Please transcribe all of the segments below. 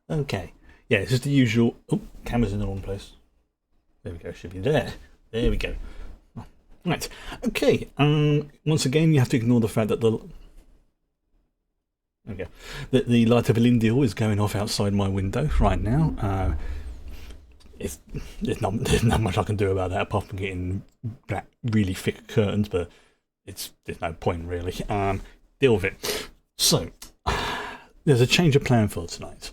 Okay. Yeah, it's just the usual. Oh, camera's in the wrong place. There we go. Should be there. There we go. Right. Okay. Once again, you have to ignore the fact that the light of Elendil is going off outside my window right now. It's there's not much I can do about that apart from getting black, really thick curtains, but there's no point really. Deal with it. So there's a change of plan for tonight.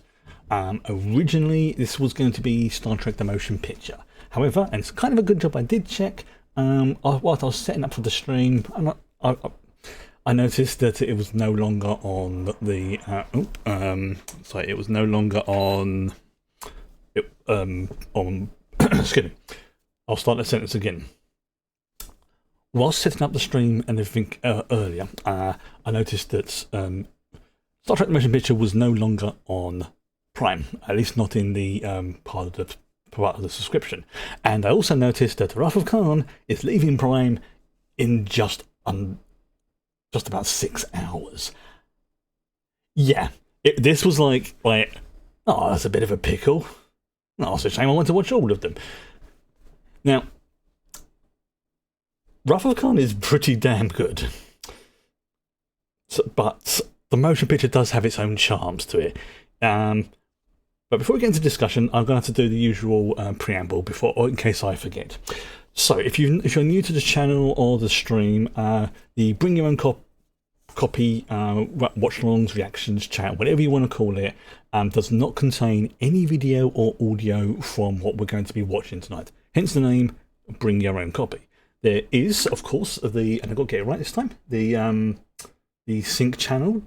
Originally, this was going to be Star Trek: The Motion Picture. However, and it's kind of a good job I did check. Whilst I was setting up for the stream, I noticed that it was no longer on the. It was no longer on. Excuse me. I'll start the sentence again. Whilst setting up the stream and everything earlier, I noticed that Star Trek: The Motion Picture was no longer on Prime, at least not in the part of the subscription. And I also noticed that Wrath of Khan is leaving Prime in just about 6 hours. Yeah, this was like, oh, that's a bit of a pickle. Oh, it's a shame I want to watch all of them. Now, Wrath of Khan is pretty damn good. But the motion picture does have its own charms to it. But before we get into discussion, I'm going to have to do the usual preamble in case I forget. So, if you're new to the channel or the stream, the Bring Your Own Copy, watch-alongs, reactions, chat, whatever you want to call it, does not contain any video or audio from what we're going to be watching tonight. Hence the name, Bring Your Own Copy. There is, of course, and I've got to get it right this time, the sync channel.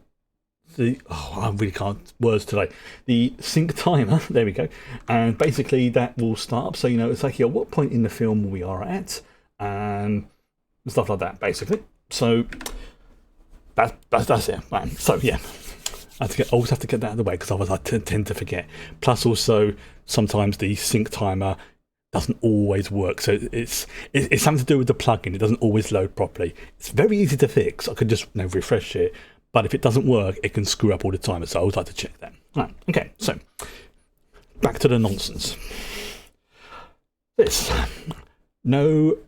I really can't words today. The sync timer, there we go. And basically that will start up, so you know exactly at what point in the film we are at, and stuff like that, basically. So that's it. Right. So yeah, always have to get that out of the way because otherwise I tend to forget. Plus also sometimes the sync timer doesn't always work, so it's something to do with the plugin. It doesn't always load properly. It's very easy to fix. I could just refresh it. But if it doesn't work, it can screw up all the time, so I always like to check that. Right, okay, so back to the nonsense. This, no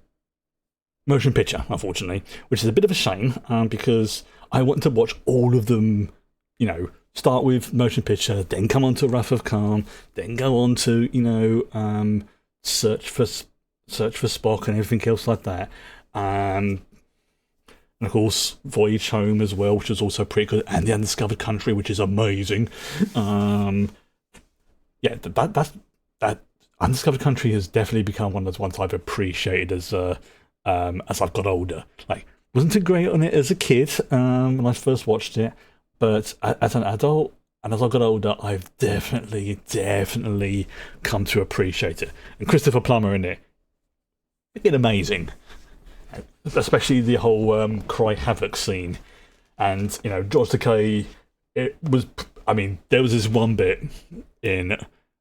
motion picture, unfortunately, which is a bit of a shame because I want to watch all of them, start with motion picture, then come on to Wrath of Khan, then go on to, search for Spock and everything else like that. And of course, Voyage Home as well, which is also pretty good, and The Undiscovered Country, which is amazing. That Undiscovered Country has definitely become one of those ones I've appreciated as I've got older. Like, wasn't too great on it as a kid when I first watched it, but as an adult and as I got older, I've definitely come to appreciate it. And Christopher Plummer in it, it's amazing. Especially the whole Cry Havoc scene, and George Takei. There was this one bit in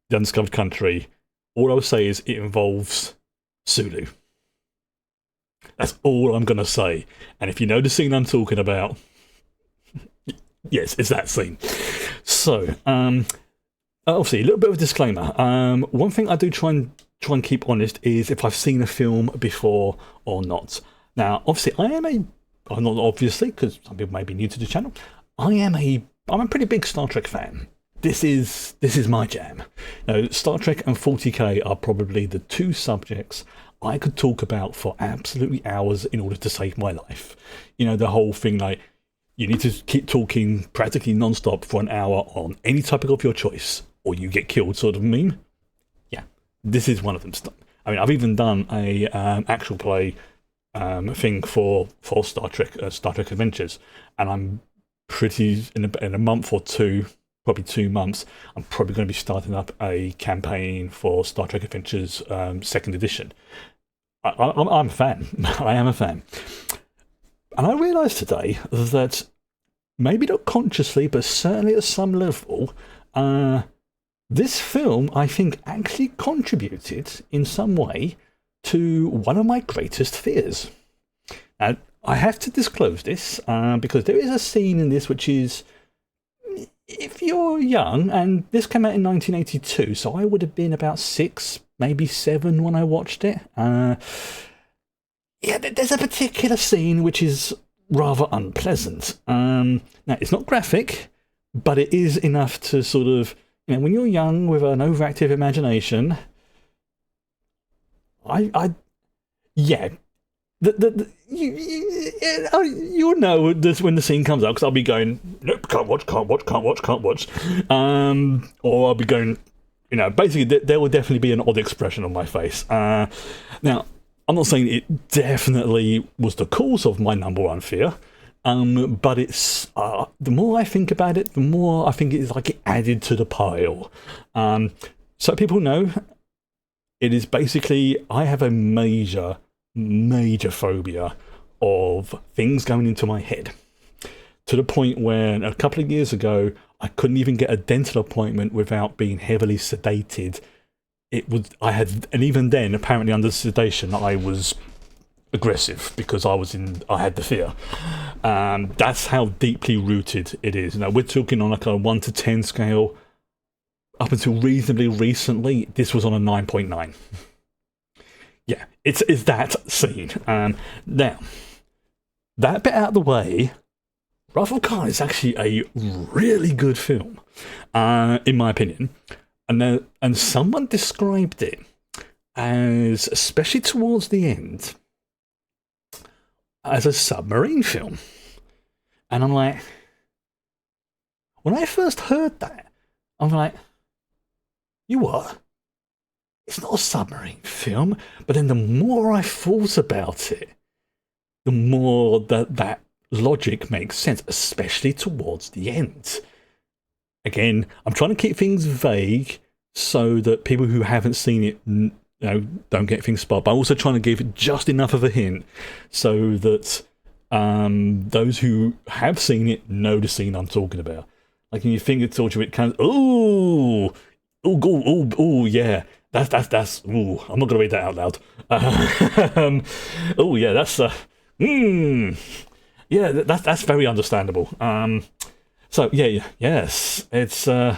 The Undiscovered Country. All I would say is it involves Sulu. That's all I'm gonna say. And if you know the scene I'm talking about, yes, it's that scene. So, obviously, a little bit of a disclaimer. One thing I do try and keep honest is if I've seen a film before or not. Now, obviously, I'm not obviously, because some people may be new to the channel, I'm a pretty big Star Trek fan. This is my jam. Star Trek and 40k are probably the two subjects I could talk about for absolutely hours in order to save my life. The whole thing, like, you need to keep talking practically non-stop for an hour on any topic of your choice, or you get killed sort of meme. Yeah, this is one of them. I've even done a actual play thing for Star Trek Adventures, and I'm pretty in a month or two, probably 2 months, I'm probably going to be starting up a campaign for Star Trek Adventures 2nd edition. I'm a fan. I am a fan, and I realised today that maybe not consciously, but certainly at some level, this film I think actually contributed in some way to one of my greatest fears. Now, I have to disclose this because there is a scene in this which is if you're young, and this came out in 1982, so I would have been about 6, maybe 7 when I watched it. Yeah, there's a particular scene which is rather unpleasant. Now, it's not graphic, but it is enough to sort of, when you're young with an overactive imagination, yeah, you'll know this when the scene comes out, because I'll be going, nope, can't watch, or I'll be going, basically there will definitely be an odd expression on my face. Now, I'm not saying it definitely was the cause of my number one fear, but it's the more I think about it, the more I think it's like it added to the pile. So people know, it is basically, I have a major phobia of things going into my head, to the point where a couple of years ago I couldn't even get a dental appointment without being heavily sedated. And even then, apparently under sedation, I was aggressive because I had the fear. That's how deeply rooted it is. Now, we're talking on like a 1 to 10 scale. Up until reasonably recently, this was on a 9.9. Yeah, it's that scene. Now, that bit out of the way, Wrath of Khan is actually a really good film, in my opinion. And someone described it as, especially towards the end, as a submarine film. And I'm like, when I first heard that, I'm like, you what? It's not a submarine film. But then the more I thought about it, the more that logic makes sense, especially towards the end. Again, I'm trying to keep things vague so that people who haven't seen it, don't get things spoiled. But I'm also trying to give it just enough of a hint so that those who have seen it know the scene I'm talking about. Like when you think it's told you, it kind of, yeah. That's. Ooh, I'm not gonna read that out loud. Oh yeah, that's. Yeah, that's very understandable. So yes, it's. I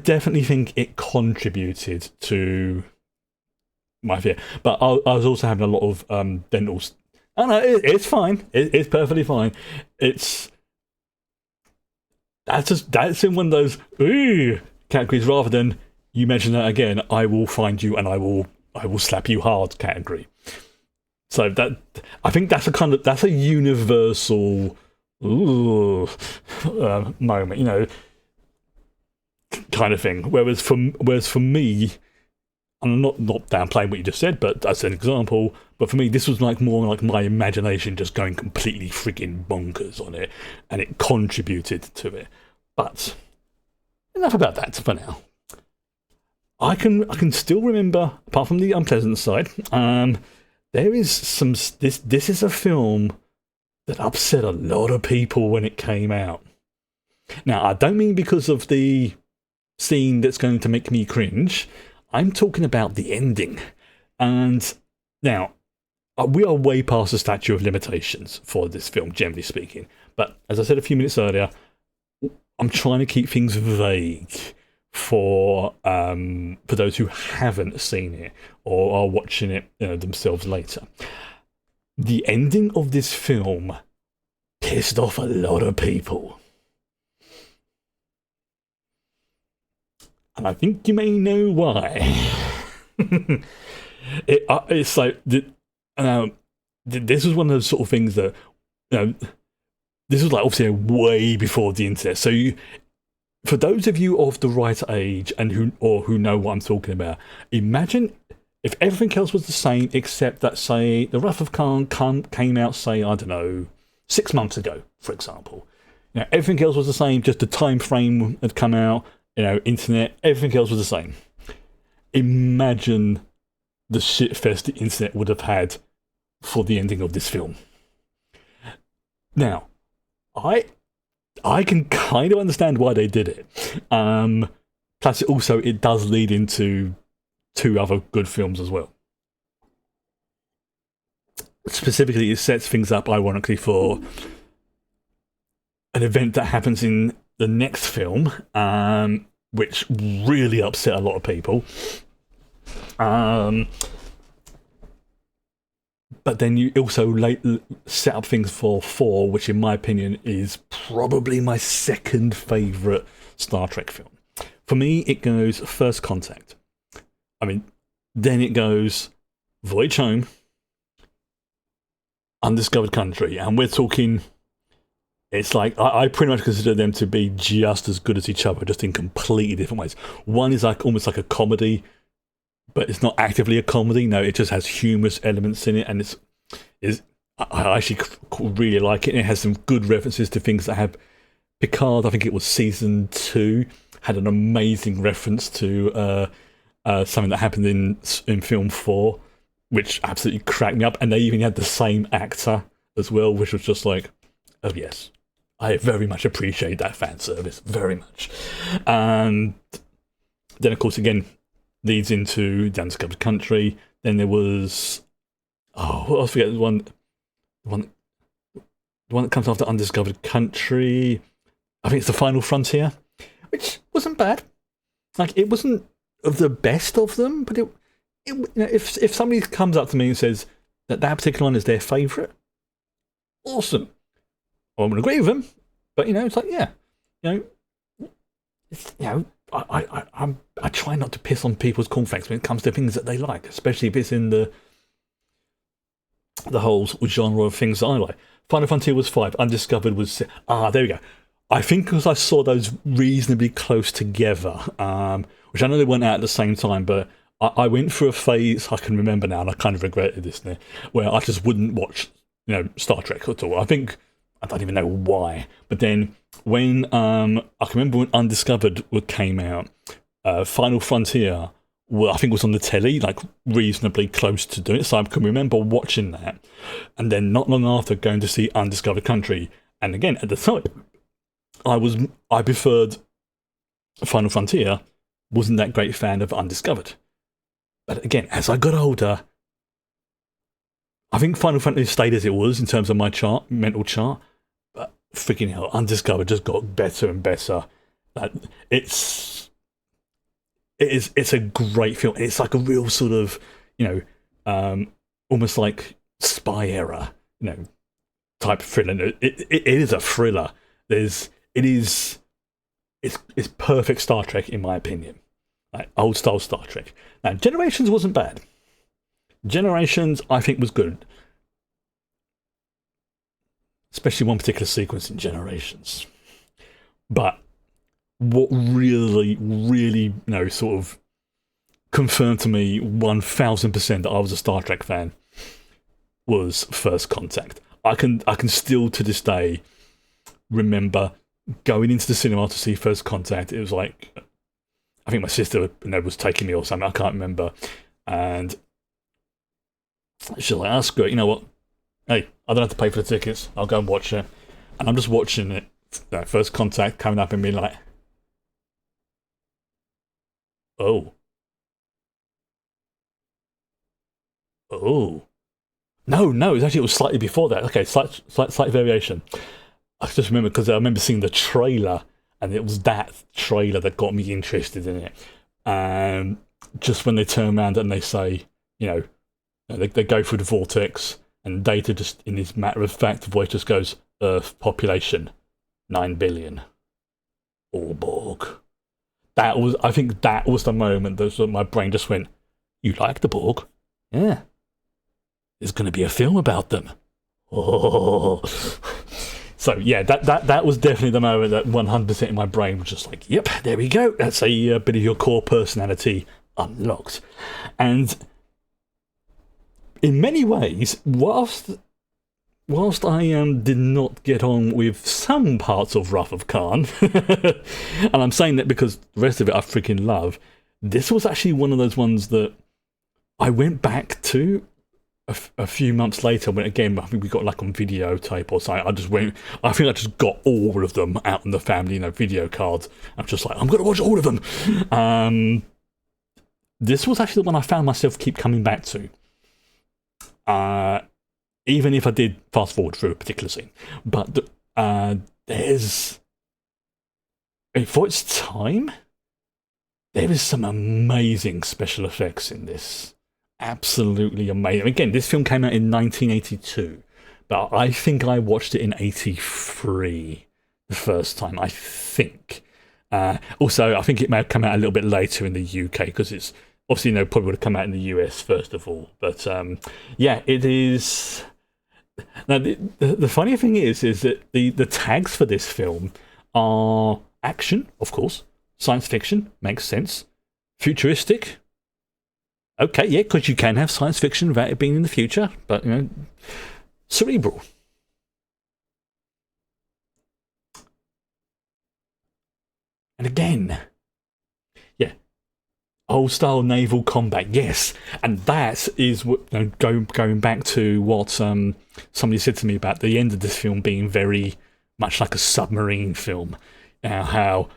definitely think it contributed to my fear, but I was also having a lot of dentals. Oh no, it's fine. It's perfectly fine. That's in one of those categories rather than, you mention that again, I will find you and I will slap you hard category. So that, I think that's a universal moment, kind of thing. Whereas for me, I'm not downplaying what you just said, but as an example, but for me, this was like more like my imagination just going completely freaking bonkers on it, and it contributed to it. But enough about that for now. I can still remember, apart from the unpleasant side, there is some. This is a film that upset a lot of people when it came out. Now, I don't mean because of the scene that's going to make me cringe. I'm talking about the ending. And now, we are way past the statute of limitations for this film, generally speaking. But as I said a few minutes earlier, I'm trying to keep things vague for those who haven't seen it or are watching it themselves later. The ending of this film pissed off a lot of people. And I think you may know why. It's like, this was one of those sort of things that, this was like obviously way before the internet. So for those of you of the right age and who know what I'm talking about, imagine if everything else was the same except that, say, the Wrath of Khan came out, say, I don't know, 6 months ago, for example. Everything else was the same, just the time frame had come out, internet, everything else was the same. Imagine the shitfest the internet would have had for the ending of this film. Now, I can kind of understand why they did it. Plus, it does lead into 2 other good films as well. Specifically, it sets things up, ironically, for an event that happens in the next film, which really upset a lot of people. But then you also set up things for 4, which in my opinion is probably my second favourite Star Trek film. For me, it goes First Contact. I mean, then it goes Voyage Home, Undiscovered Country, and we're talking... It's like, I pretty much consider them to be just as good as each other, just in completely different ways. One is like almost like a comedy, but it's not actively a comedy. No, it just has humorous elements in it, and I actually really like it. It has some good references to things that have... Picard, I think it was season 2, had an amazing reference to something that happened in film 4, which absolutely cracked me up. And they even had the same actor as well, which was just like, oh yes, I very much appreciate that fan service, very much. And then, of course, again, leads into the Undiscovered Country. Then there was... what else? I forget the one that comes after Undiscovered Country. I think it's The Final Frontier, which wasn't bad. Like, it wasn't the best of them, but if somebody comes up to me and says that particular one is their favourite, awesome. I won't agree with them, but it's like, yeah, I try not to piss on people's cornflakes when it comes to things that they like, especially if it's in the whole genre of things that I like. Final Frontier was 5, Undiscovered was 6. There we go. I think because I saw those reasonably close together, which I know they weren't out at the same time, but I went through a phase, I can remember now, and I kind of regretted this now, where I just wouldn't watch, Star Trek at all. I don't even know why. But then when, I can remember when Undiscovered came out, Final Frontier, I think was on the telly, like reasonably close to doing it. So I can remember watching that. And then not long after going to see Undiscovered Country. And again, at the time, I preferred Final Frontier, wasn't that great fan of Undiscovered. But again, as I got older, I think Final Fantasy stayed as it was in terms of my mental chart. But freaking hell, Undiscovered just got better and better. It's a great film. It's like a real sort of, almost like spy era, type thriller. It is a thriller. It's perfect Star Trek in my opinion. Like old style Star Trek. Now, Generations wasn't bad. Generations, I think, was good. Especially one particular sequence in Generations. But what really, really, sort of confirmed to me 1000% that I was a Star Trek fan was First Contact. I can still to this day remember going into the cinema to see First Contact. It was like, I think my sister was taking me or something, I can't remember. And she's like, that's great, you know what? Hey, I don't have to pay for the tickets, I'll go and watch it. And I'm just watching it, First Contact coming up and being like, oh. No, it was slightly before that. Okay, slight variation. I just remember because I remember seeing the trailer, and it was that trailer that got me interested in it. And just when they turn around and they say, they go through the vortex, and Data just, in his matter-of-fact voice, just goes, Earth population, 9 billion. All Borg. I think that was the moment that my brain just went, you like the Borg? Yeah. There's going to be a film about them. Oh. So yeah, that was definitely the moment that 100% in my brain was just like, yep, there we go. That's a bit of your core personality unlocked. And in many ways, whilst I did not get on with some parts of Wrath of Khan, and I'm saying that because the rest of it I freaking love, this was actually one of those ones that I went back to a few months later when, again, I think we got like on videotape or something. I think I just got all of them out in the family, video cards. I'm just like, I'm going to watch all of them. This was actually the one I found myself keep coming back to. Even if I did fast forward through a particular scene. But there's For its time, there is some amazing special effects in this. Absolutely amazing. Again, this film came out in 1982, but I think I watched it in 83 the first time, I think. Also, I think it may have come out a little bit later in the UK because it's obviously, probably would have come out in the US first of all. But yeah, it is. Now, the funny thing is that the tags for this film are action, of course, science fiction, makes sense, futuristic. Okay, yeah, because you can have science fiction without it being in the future, but cerebral. And again, yeah, old style naval combat, yes, and that is what going back to what somebody said to me about the end of this film being very much like a submarine film. How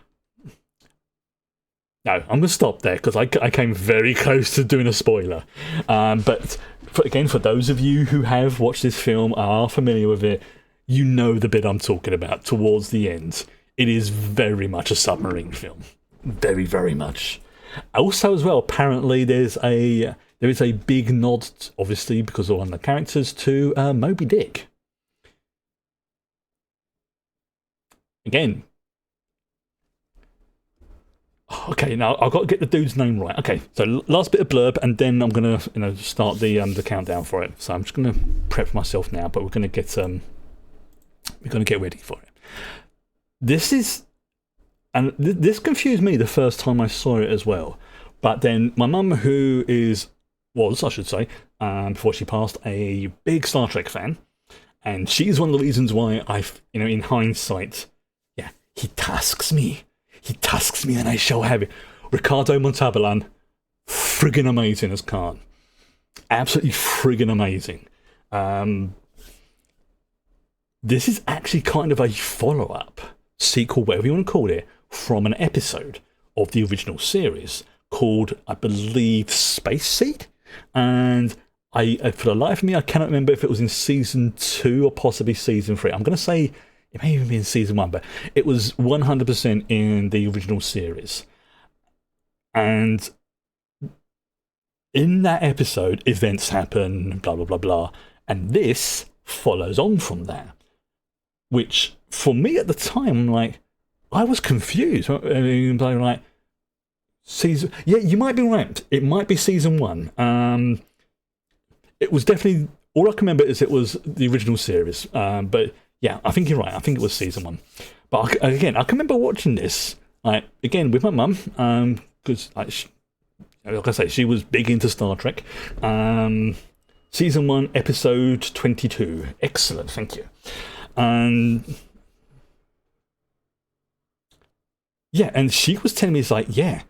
no, I'm going to stop there because I came very close to doing a spoiler. But for those of you who have watched this film, are familiar with it, you know the bit I'm talking about towards the end. It is very much a submarine film. Very, very much. Also, as well, apparently there is a big nod, obviously, because of one of the characters, to Moby Dick. Again. Okay, now I've got to get the dude's name right. Okay, so last bit of blurb, and then I'm gonna start the countdown for it. So I'm just gonna prep myself now, but we're gonna get ready for it. This confused me the first time I saw it as well. But then my mum, who was, I should say, before she passed, a big Star Trek fan, and she's one of the reasons why in hindsight, yeah, he tasks me, and I shall have it. Ricardo Montalban, friggin' amazing as Khan, absolutely friggin' amazing. This is actually kind of a follow-up, sequel, whatever you want to call it, from an episode of the original series called, I believe, Space Seed. And for the life of me, I cannot remember if it was in season 2 or possibly season 3. I'm going to say it may even be in season 1, but it was 100% in the original series. And in that episode, events happen, blah, blah, blah, blah. And this follows on from that. Which, for me at the time, I was confused. I mean, like, season... Yeah, you might be right. It might be season 1. It was definitely... All I can remember is it was the original series. But, yeah, I think you're right. I think it was season 1. But, again, I can remember watching this, again, with my mum. Because, like I say, she was big into Star Trek. Season 1, episode 22. Excellent, thank you. And yeah, and she was telling me, it's like, yeah,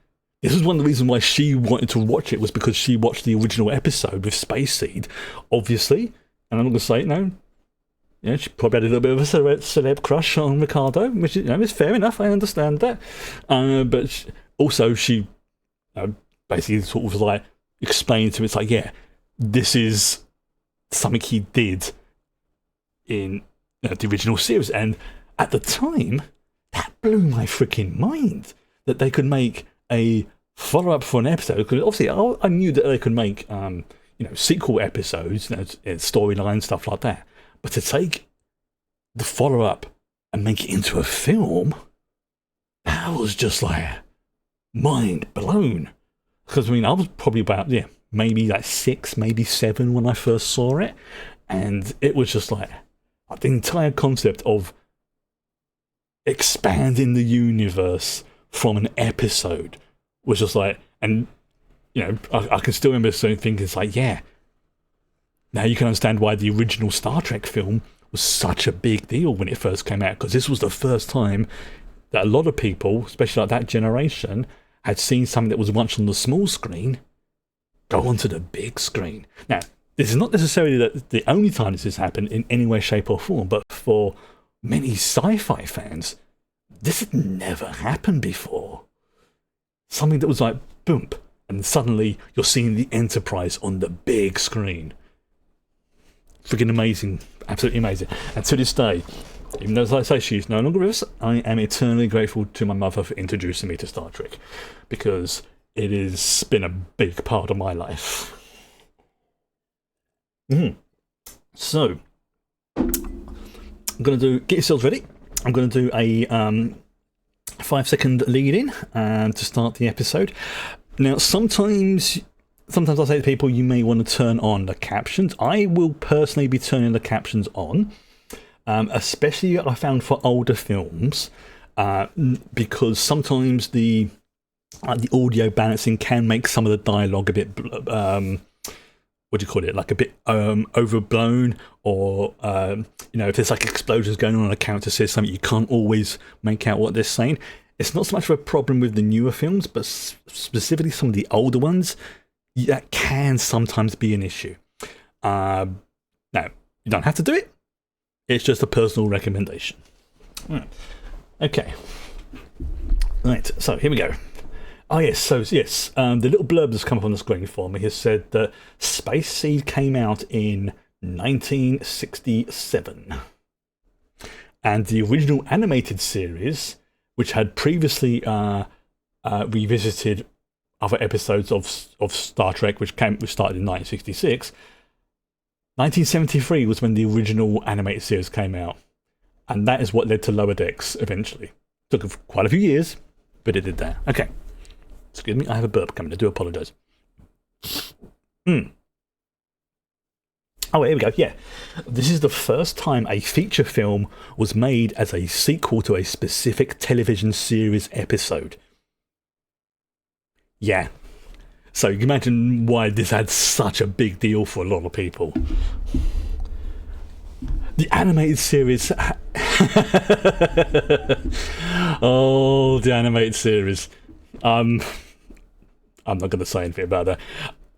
this was one of the reasons why she wanted to watch it, was because she watched the original episode with Space Seed, obviously. And I'm not going to say it now. Yeah, she probably had a little bit of a celeb crush on Ricardo, which is fair enough. I understand that. But also, she basically sort of like explained to me, it's like, yeah, this is something he did in the original series, and at the time that blew my freaking mind that they could make a follow-up for an episode, because obviously I knew that they could make sequel episodes, storyline stuff like that, but to take the follow-up and make it into a film, that was just like mind blown. Because I was probably about maybe like 6, maybe 7 when I first saw it, and it was just like the entire concept of expanding the universe from an episode was just like, and I can still remember thinking, it's like, yeah, now you can understand why the original Star Trek film was such a big deal when it first came out, because this was the first time that a lot of people, especially like that generation, had seen something that was watched on the small screen go onto the big screen. Now, this is not necessarily the only time this has happened in any way, shape or form, but for many sci-fi fans, this had never happened before. Something that was like, boom, and suddenly you're seeing the Enterprise on the big screen. Freaking amazing. Absolutely amazing. And to this day, Even though, as I say, she's no longer with us, I am eternally grateful to my mother for introducing me to Star Trek, because it has been a big part of my life. So, I'm going to get yourselves ready. I'm going to do a 5-second lead in to start the episode. Now, sometimes I say to people, you may want to turn on the captions. I will personally be turning the captions on, especially I found for older films, because sometimes the audio balancing can make some of the dialogue a bit what do you call it, like a bit overblown, or if there's like explosions going on a character says something, you can't always make out what they're saying. It's not so much of a problem with the newer films, but specifically some of the older ones, that can sometimes be an issue. Now, you don't have to do it. It's just a personal recommendation. Okay. Right, so here we go. Oh yes, the little blurb that's come up on the screen for me has said that Space Seed came out in 1967. And the original animated series, which had previously revisited other episodes of Star Trek, which started in 1966, 1973 was when the original animated series came out. And that is what led to Lower Decks eventually. Took quite a few years, but it did that. Okay. Excuse me, I have a burp coming. I do apologise. Oh, here we go. Yeah. This is the first time a feature film was made as a sequel to a specific television series episode. Yeah. So you can imagine why this had such a big deal for a lot of people. The animated series... Oh, the animated series. I'm not going to say anything about that.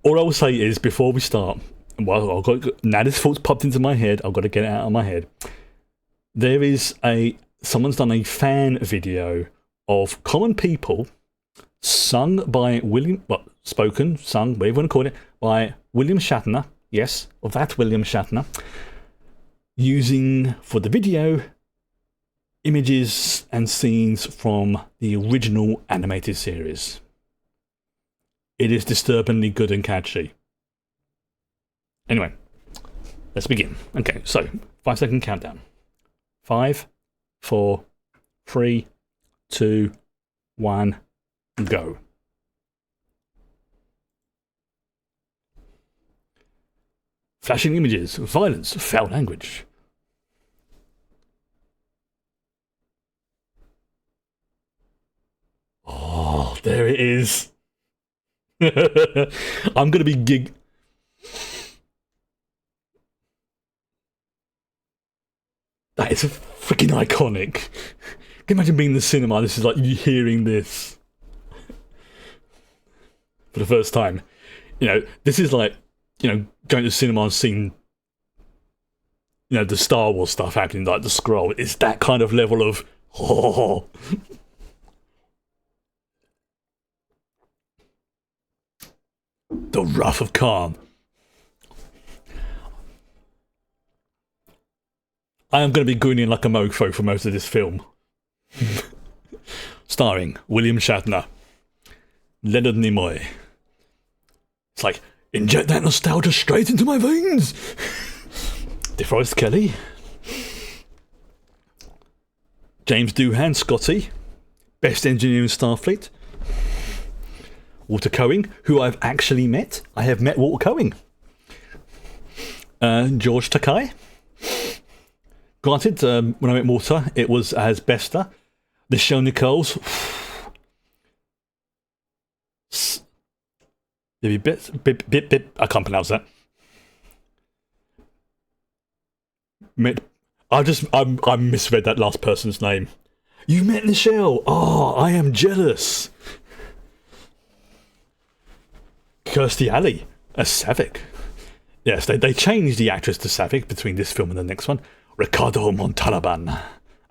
All I will say is, before we start, well, now this thought's popped into my head, I've got to get it out of my head. There is someone's done a fan video of Common People, sung by sung, whatever you want to call it, by William Shatner, yes, of that William Shatner, using, for the video, images and scenes from the original animated series. It is disturbingly good and catchy. Anyway, let's begin. Okay, so 5-second countdown. 5, 4, 3, 2, 1, go. Flashing images, violence, foul language. Oh, there it is. I'm going to be That is freaking iconic. Can you imagine being in the cinema? This is like you hearing this for the first time. This is like, going to the cinema and seeing, the Star Wars stuff happening, like the scroll. It's that kind of level of, oh. The Wrath of Khan. I am going to be grinning like a mofo for most of this film. Starring William Shatner, Leonard Nimoy. It's like, inject that nostalgia straight into my veins. DeForest Kelly, James Doohan, Scotty, best engineer in Starfleet. Walter Coing, who I've actually met. I have met Walter Coing. George Takei. Granted, when I met Walter, it was as Bester. Nichelle Nichols. I can't pronounce that. I misread that last person's name. You met Nichelle. Oh, I am jealous. Kirstie Alley as Savick. Yes, they changed the actress to Savick between this film and the next one. Ricardo Montalban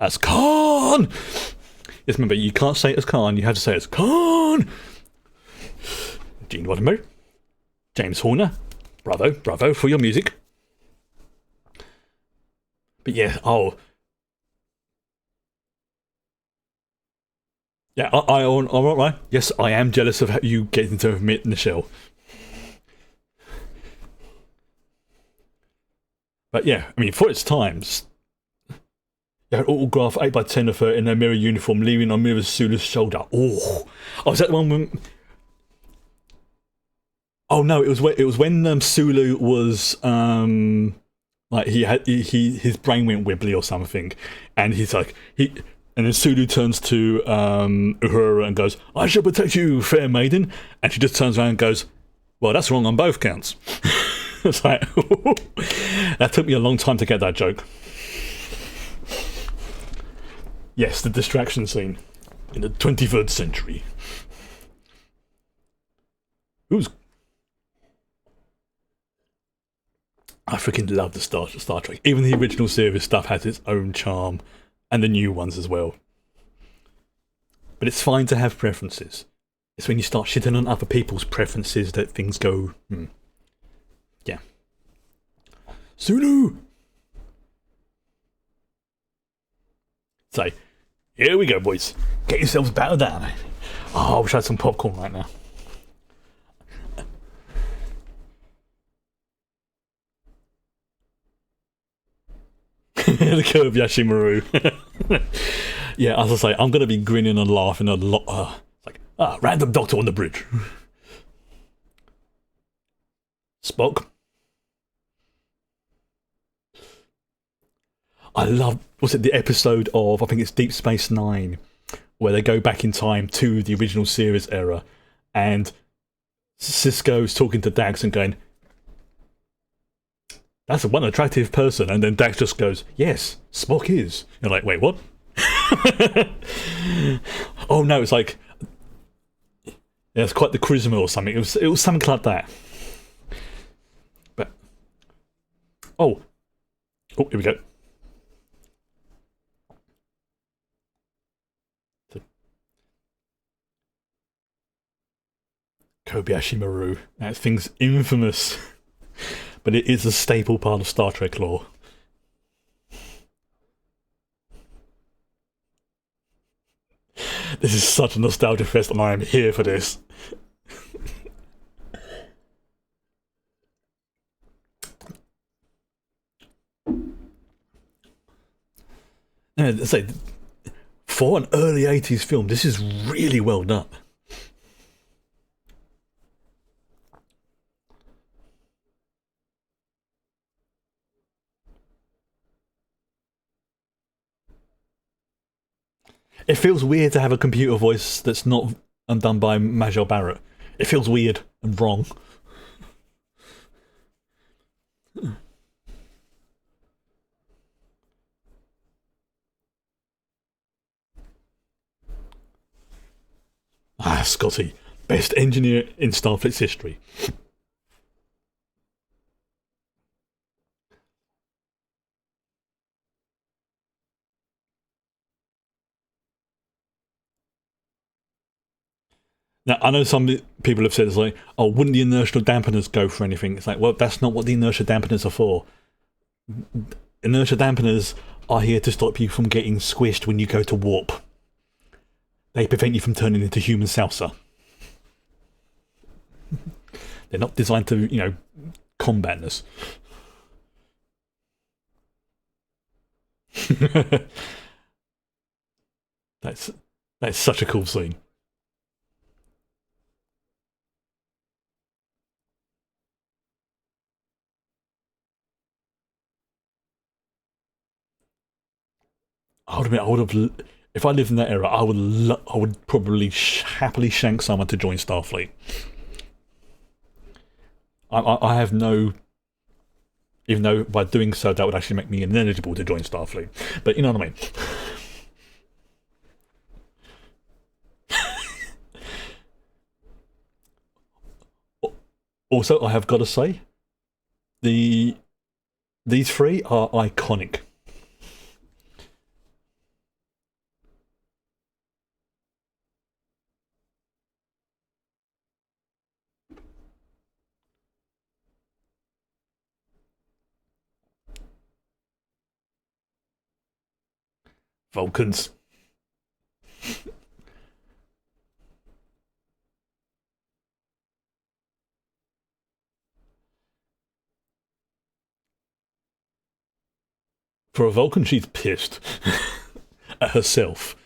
as Khan. Yes, remember, you can't say it as Khan, you have to say it as Khan. Gene Roddenberry. James Horner. Bravo for your music. But yeah, Yeah, I'm all right. Yes, I am jealous of how you getting to admit Michelle. But yeah, I mean, for its times, you had autograph 8x10 of her in her mirror uniform leaning on Mirror Sulu's shoulder. Oh, was that the one when? Oh no, it was when Sulu was like his brain went wibbly or something, and he's like and then Sulu turns to Uhura and goes, "I shall protect you, fair maiden," and she just turns around and goes, "Well, that's wrong on both counts." It's like that took me a long time to get that joke. Yes, the distraction scene in the 23rd century. Who's I freaking love the Star Trek. Even the original series stuff has its own charm, and the new ones as well. But it's fine to have preferences. It's when you start shitting on other people's preferences that things go, yeah. Sulu! So, here we go, boys. Get yourselves battered down. Oh, I wish I had some popcorn right now. The Kobayashi Maru. Yeah, as I say, I'm going to be grinning and laughing a lot. It's like, random doctor on the bridge. Spock. I love, was it the episode of, I think it's Deep Space Nine, where they go back in time to the original series era, and Cisco's talking to Dax and going, "That's one attractive person," and then Dax just goes, "Yes, Spock is." You're like, wait, what? Oh no, it's like, yeah, it's quite the charisma or something. It was something like that. But oh, here we go. Kobayashi Maru. That thing's infamous, but it is a staple part of Star Trek lore. This is such a nostalgia fest, and I am here for this. Say, for an early 80s film, this is really well done. It feels weird to have a computer voice that's not done by Majel Barrett. It feels weird and wrong. Scotty, best engineer in Starfleet's history. Now, I know some people have said, it's like, oh, wouldn't the inertial dampeners go for anything? It's like, well, that's not what the inertial dampeners are for. Inertial dampeners are here to stop you from getting squished when you go to warp. They prevent you from turning into human salsa. They're not designed to, combat us. That's such a cool scene. I would admit, if I lived in that era, I would probably happily shank someone to join Starfleet. I have no, even though by doing so that would actually make me ineligible to join Starfleet. But you know what I mean. Also, I have got to say, these three are iconic. Vulcans. For a Vulcan, she's pissed at herself.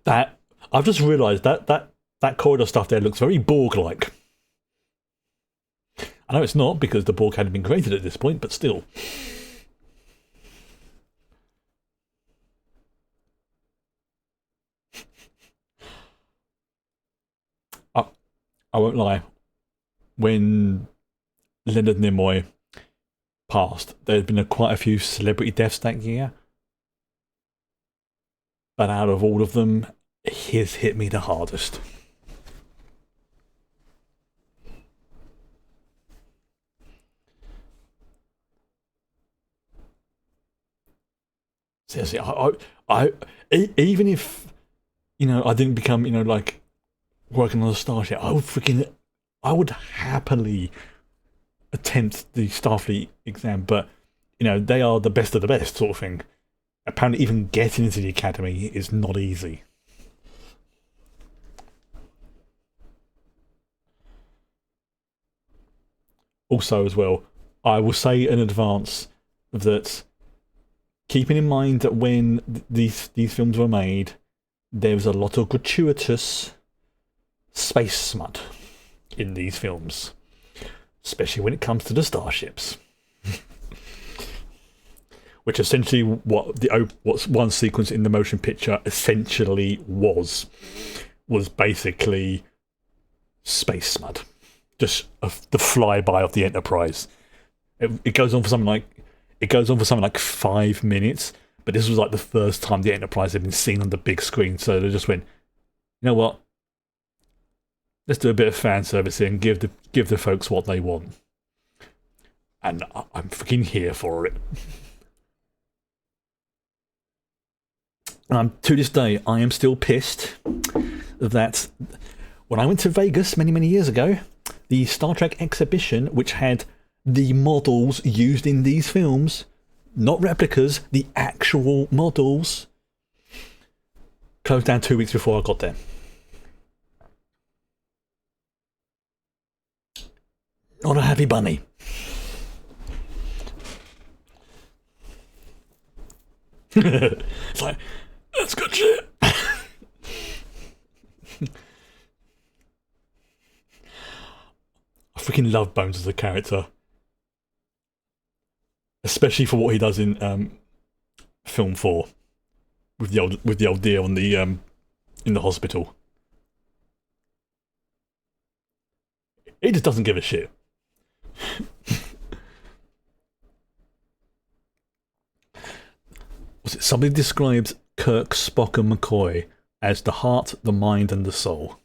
That I've just realised that corridor stuff there looks very Borg-like. I know it's not because the Borg hadn't been created at this point, but still. I, I won't lie. When Leonard Nimoy passed, there had been quite a few celebrity deaths that year, but out of all of them, his hit me the hardest. Seriously, even if I didn't become like working on a starship, I would happily attempt the Starfleet exam, but they are the best of the best sort of thing. Apparently, even getting into the academy is not easy. Also, as well, I will say in advance that keeping in mind that when these films were made, there was a lot of gratuitous space smut in these films, especially when it comes to the starships. Which essentially what's one sequence in the motion picture essentially was basically space smut, just the flyby of the Enterprise. It goes on for something like 5 minutes, but this was like the first time the Enterprise had been seen on the big screen, so they just went, you know what? Let's do a bit of fan service here and give the folks what they want. And I'm freaking here for it. To this day, I am still pissed that when I went to Vegas many, many years ago, the Star Trek exhibition, which had the models used in these films, not replicas, the actual models, closed down 2 weeks before I got there. Not a happy bunny. It's like, that's good shit. I freaking love Bones as a character, especially for what he does in film 4 with the old deer on the in the hospital. He just doesn't give a shit. Was it somebody describes Kirk, Spock, and McCoy as the heart, the mind, and the soul?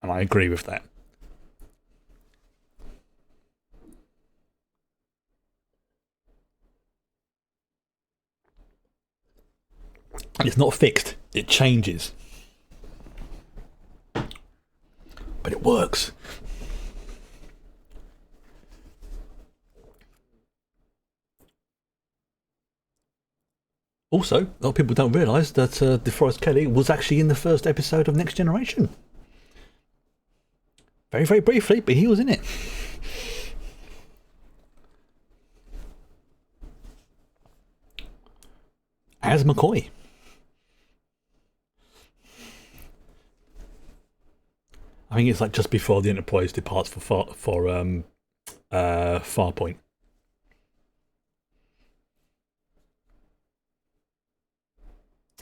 And I agree with that. And it's not fixed, it changes. But it works. Also, a lot of people don't realise that DeForest Kelly was actually in the first episode of Next Generation. Very, very briefly, but he was in it. As McCoy. I think it's like just before the Enterprise departs for Farpoint.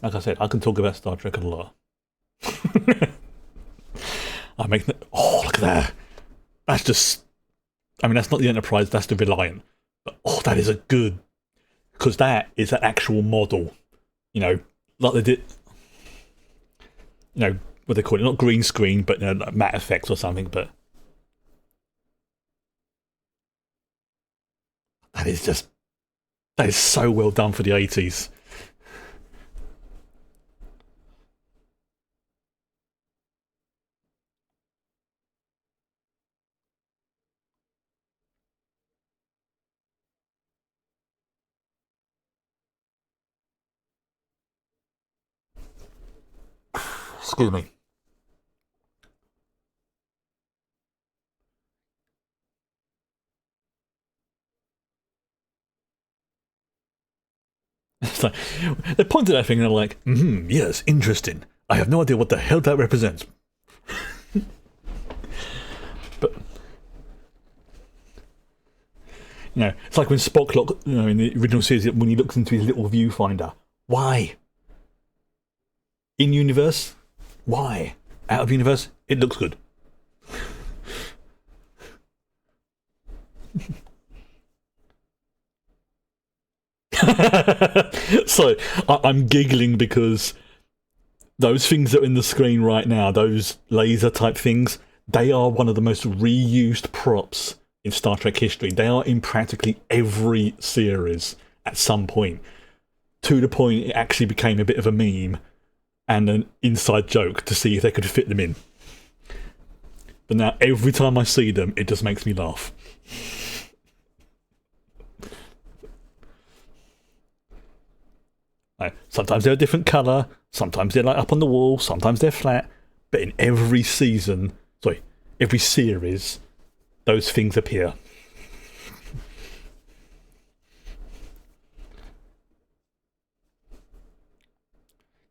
Like I said, I can talk about Star Trek a lot. I make look at that. That's just. I mean, that's not the Enterprise. That's the Reliant. But that is a good, because that is an actual model. Like they did. What they call it, not green screen, but like matte effects or something. But that is so well done for the 80s. Excuse me. It's like, they pointed at that thing and they're like, yes, interesting. I have no idea what the hell that represents. But, it's like when Spock, in the original series, when he looks into his little viewfinder. Why? In universe? Why? Out of universe? It looks good. So, I'm giggling because those things that are in the screen right now, those laser type things, they are one of the most reused props in Star Trek history. They are in practically every series at some point, to the point it actually became a bit of a meme and an inside joke to see if they could fit them in. But now every time I see them, it just makes me laugh. Sometimes they're a different colour, sometimes they're like up on the wall, sometimes they're flat, but in every series, those things appear.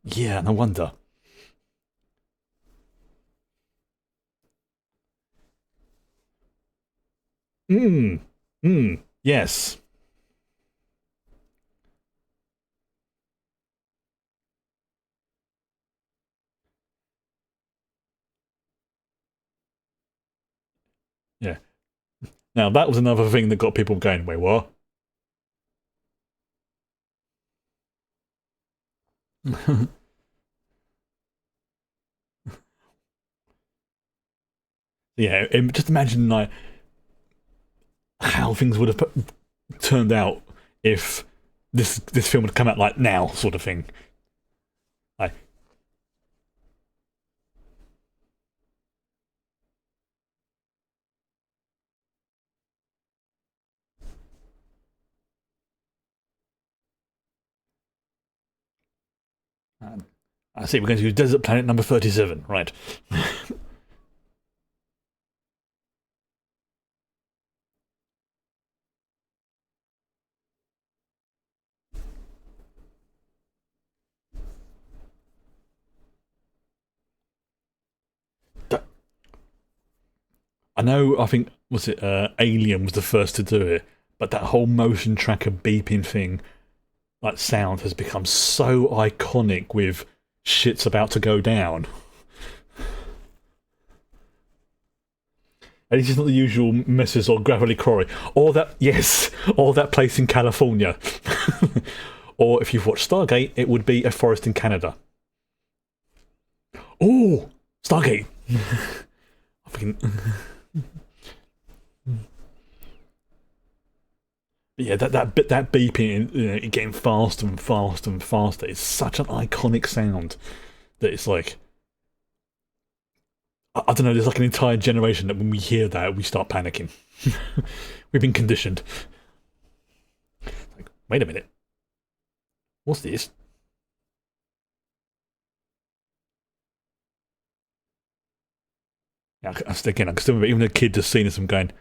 Yeah, no wonder. Yes. Yeah. Now, that was another thing that got people going, wait, what? Yeah, just imagine like how things would have turned out if this film would come out like now, sort of thing. Like, I see, we're going to Desert Planet number 37, right? I know, I think, was it Alien was the first to do it, but that whole motion tracker beeping thing, like sound, has become so iconic with shit's about to go down. And it's just not the usual messes or gravelly quarry. Or that place in California. Or if you've watched Stargate, it would be a forest in Canada. Oh, Stargate! I fucking... Yeah, that beeping, getting faster and faster and faster. It's such an iconic sound that it's like, I don't know. There's like an entire generation that when we hear that, we start panicking. We've been conditioned. Like, wait a minute, what's this? Yeah, again, I can still remember even a kid just seeing this and going,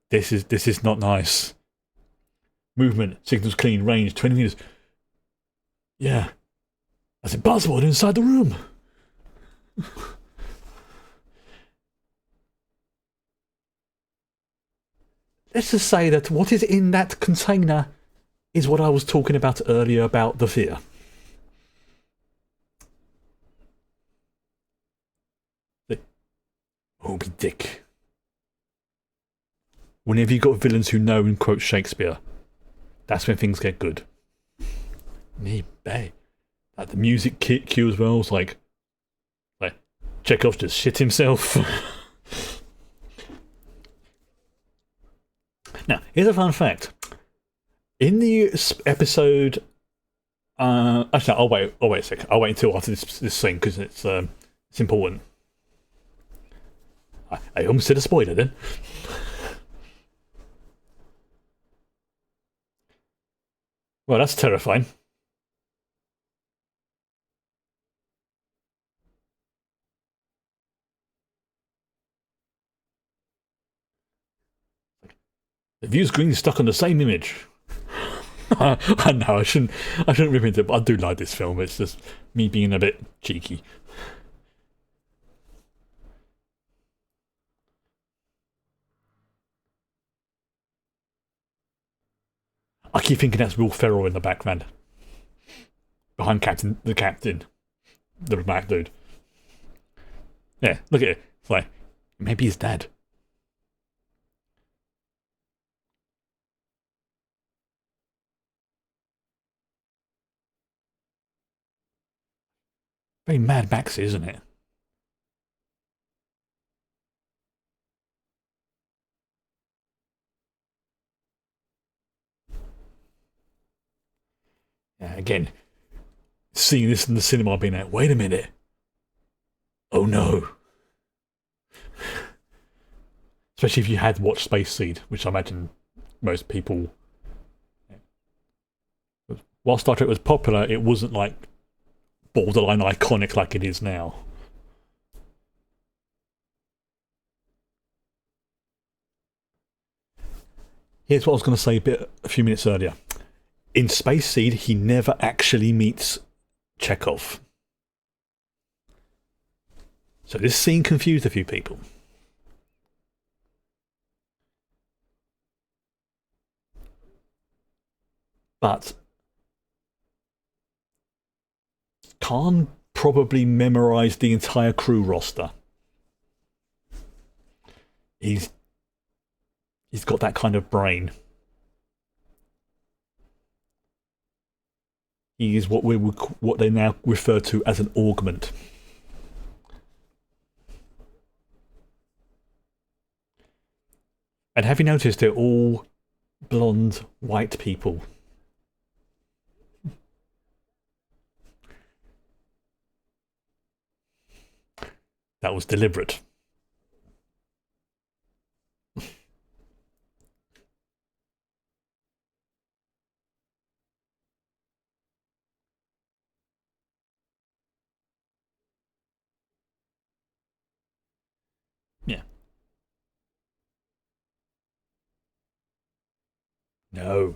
this is not nice. Movement, signals clean, range 20 meters. Yeah, that's impossible. They're inside the room. Let's just say that what is in that container is what I was talking about earlier about the fear. Moby Dick. Whenever you've got villains who know and quote Shakespeare, that's when things get good. Me bay. Like the music cue as well. It's like Chekhov just shit himself. Now, here's a fun fact. In the episode, actually, I'll wait a second. I'll wait until after this scene because it's important. I almost said a spoiler then. Well, that's terrifying. The view screen is stuck on the same image. I know I shouldn't rip into it, but I do like this film. It's just me being a bit cheeky. I keep thinking that's Will Ferrell in the background, behind the captain, the black dude. Yeah, look at it. It's like maybe his dad. Very Mad Max, isn't it? Yeah, again, seeing this in the cinema, being like, wait a minute, oh no. Especially if you had watched Space Seed, which I imagine most people. While Star Trek was popular, it wasn't like borderline iconic like it is now. Here's what I was going to say a few minutes earlier. In Space Seed, he never actually meets Chekhov. So this scene confused a few people. But Khan probably memorized the entire crew roster. He's got that kind of brain. He is what they now refer to as an augment. And have you noticed they're all blonde white people? That was deliberate. Yeah. No.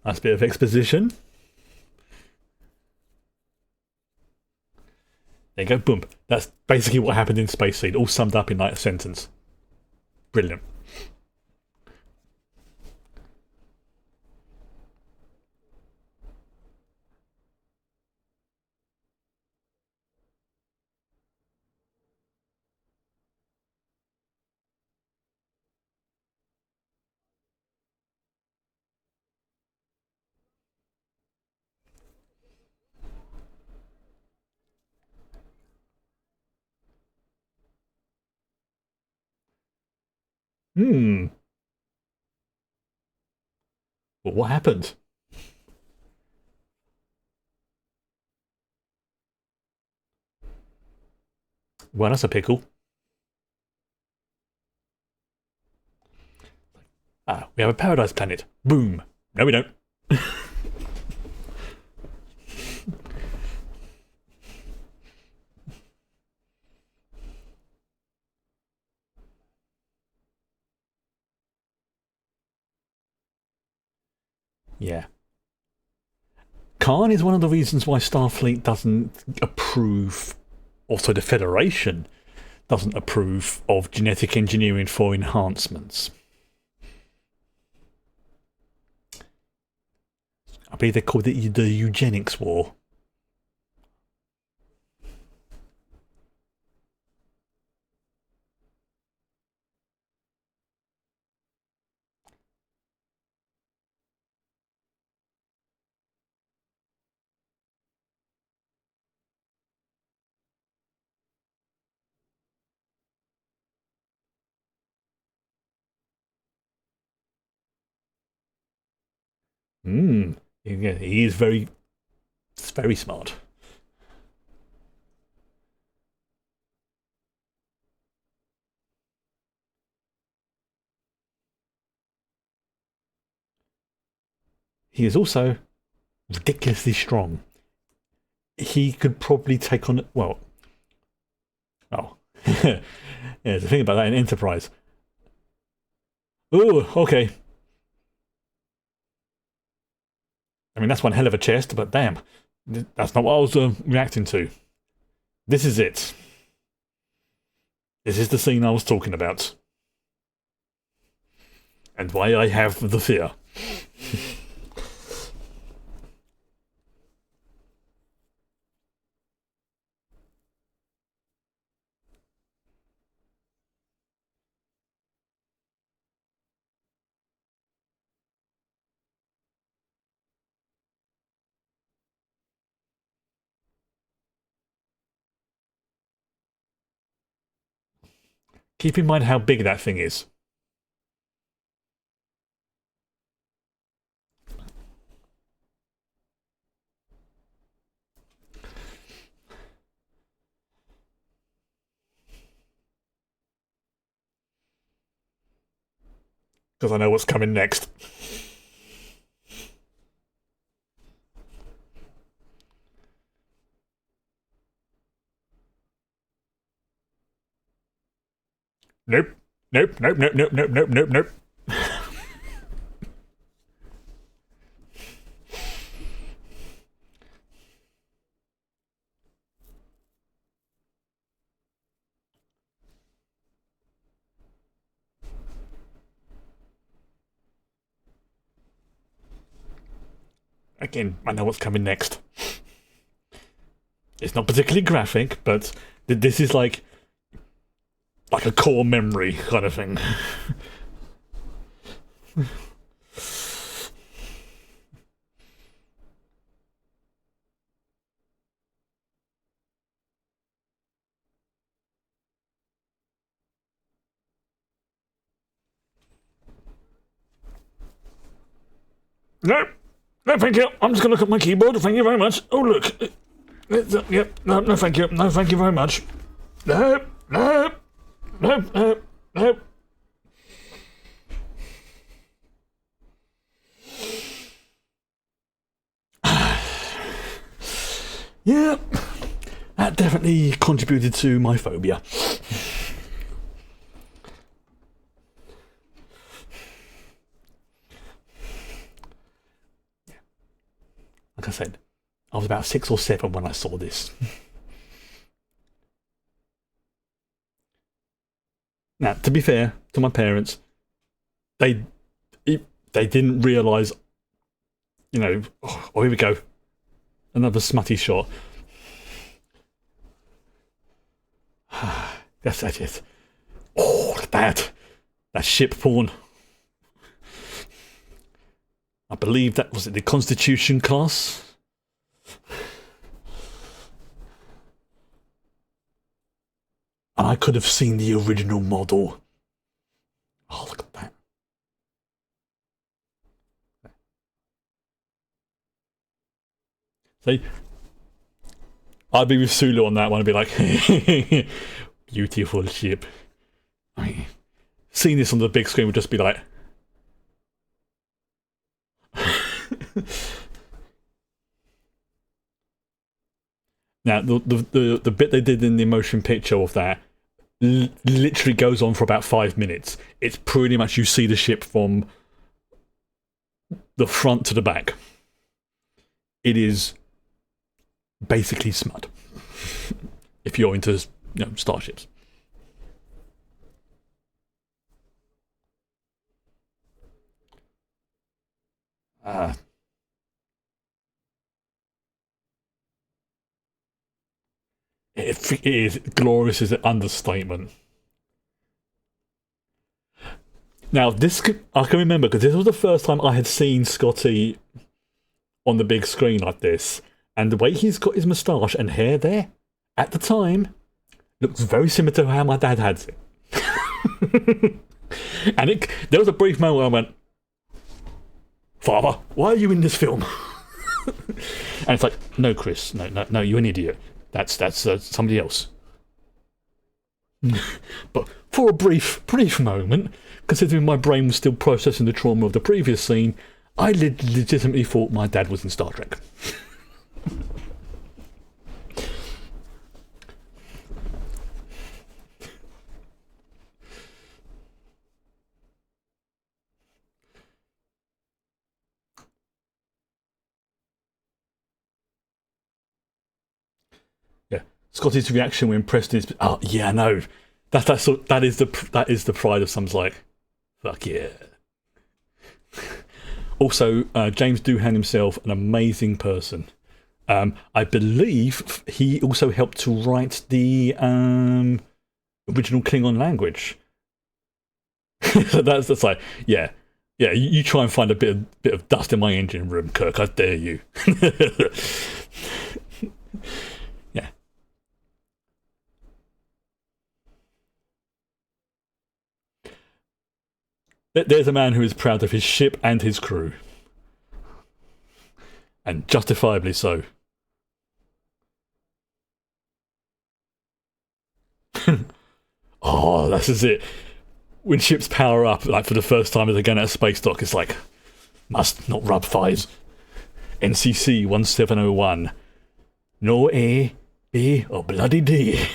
Nice bit of exposition. There you go, boom. That's basically what happened in Space Seed, all summed up in like a sentence. Brilliant. Hmm. But what happened? Well, that's a pickle. Ah, we have a paradise planet. Boom. No, we don't. Yeah. Khan is one of the reasons why Starfleet doesn't approve, also the Federation doesn't approve of genetic engineering for enhancements. I believe they called it the eugenics war. Hmm. Yeah, he is very smart. He is also ridiculously strong. he could probably take on. Well, oh, yeah. The thing about that in Enterprise. Ooh, okay. I mean, that's one hell of a chest, but damn, that's not what I was reacting to. This is it. This is the scene I was talking about. And why I have the fear. Keep in mind how big that thing is. Because I know what's coming next. Nope. Nope, nope, nope, nope, nope, nope, nope, nope. Again, I know what's coming next. It's not particularly graphic, but this is like a core memory kind of thing. No, no, thank you. I'm just going to look at my keyboard. Thank you very much. Oh, look. Yep. No, no, thank you. No, thank you very much. No, no, no, no, no. Yeah, that definitely contributed to my phobia. Like I said, I was about 6 or 7 when I saw this. Now, to be fair to my parents, they didn't realise, you know, oh, here we go. Another smutty shot. That's it. Oh, that ship porn. I believe that was it, the Constitution class. And I could have seen the original model. Oh, look at that. See, I'd be with Sulu on that one and be like, beautiful ship. I mean, seeing this on the big screen would just be like, now the bit they did in the motion picture of that literally goes on for about 5 minutes. It's pretty much you see the ship from the front to the back. It is basically smut if you're into, you know, starships. It is glorious is an understatement. Now this I can remember because this was the first time I had seen Scotty on the big screen like this, and the way he's got his moustache and hair there at the time looks very similar to how my dad had it. And there was a brief moment where I went, "Father, why are you in this film?" And it's like, "No, Chris, no, you're an idiot. That's somebody else." But for a brief moment, considering my brain was still processing the trauma of the previous scene, I legitimately thought my dad was in Star Trek. Scotty's reaction when Preston is, oh yeah, I know. That is the pride of some. Like, fuck yeah. Also, James Doohan himself, an amazing person. I believe he also helped to write the original Klingon language. So that's like, yeah. You try and find a bit of dust in my engine room, Kirk. I dare you. Yeah. There's a man who is proud of his ship and his crew, and justifiably so. Oh, this is it. When ships power up, like for the first time as they're going out of space dock, it's like, must not rub thighs. NCC 1701. No A, B, or bloody D.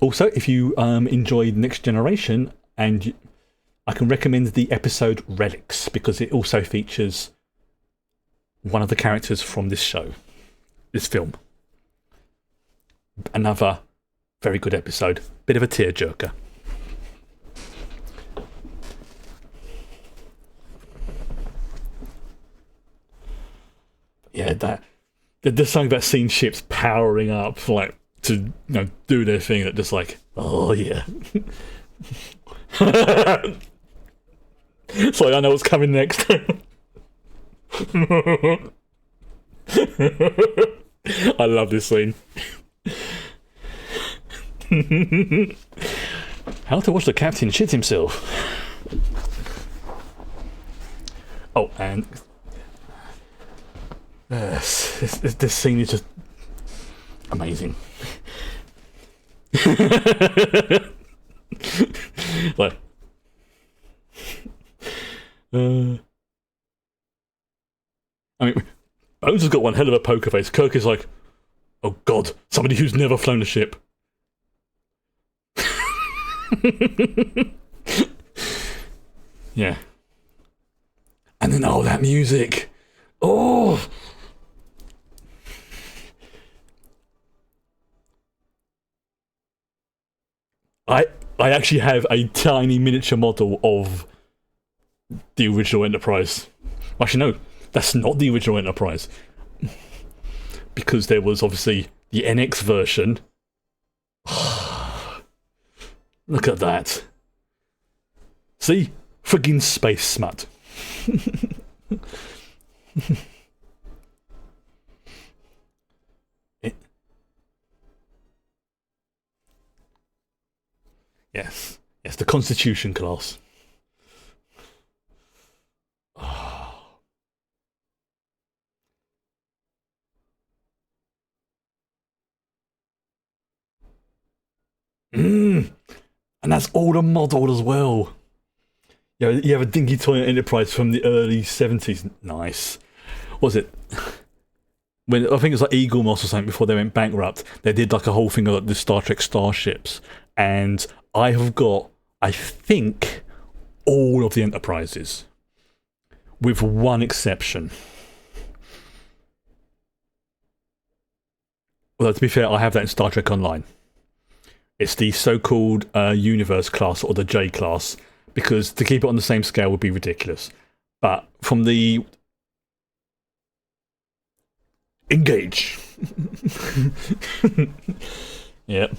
Also, if you enjoyed Next Generation, I can recommend the episode Relics, because it also features one of the characters from this show, this film. Another very good episode. Bit of a tearjerker. Yeah, there's something about seeing ships powering up, like, to do their thing, that just like, oh yeah. So I know what's coming next. I love this scene. How to watch the captain shit himself. Oh, and this scene is just amazing. Like, I mean, Bones has got one hell of a poker face. Kirk is like, oh god, somebody who's never flown a ship. Yeah. And then, oh, that music. Oh! I actually have a tiny miniature model of the original Enterprise. Actually, no, that's not the original Enterprise. Because there was obviously the NX version. Look at that. See? Friggin' space smut. Yes, the Constitution class. And that's all the modelled as well. Yeah, you have a dinky toy Enterprise from the early 70s. Nice. What was it? When I think it was like Eagle Moss or something before they went bankrupt, they did like a whole thing of like the Star Trek starships. And I have got, I think, all of the Enterprises. With one exception. Although, to be fair, I have that in Star Trek Online. It's the so-called Universe class, or the J class, because to keep it on the same scale would be ridiculous. But from the... Engage! Yep.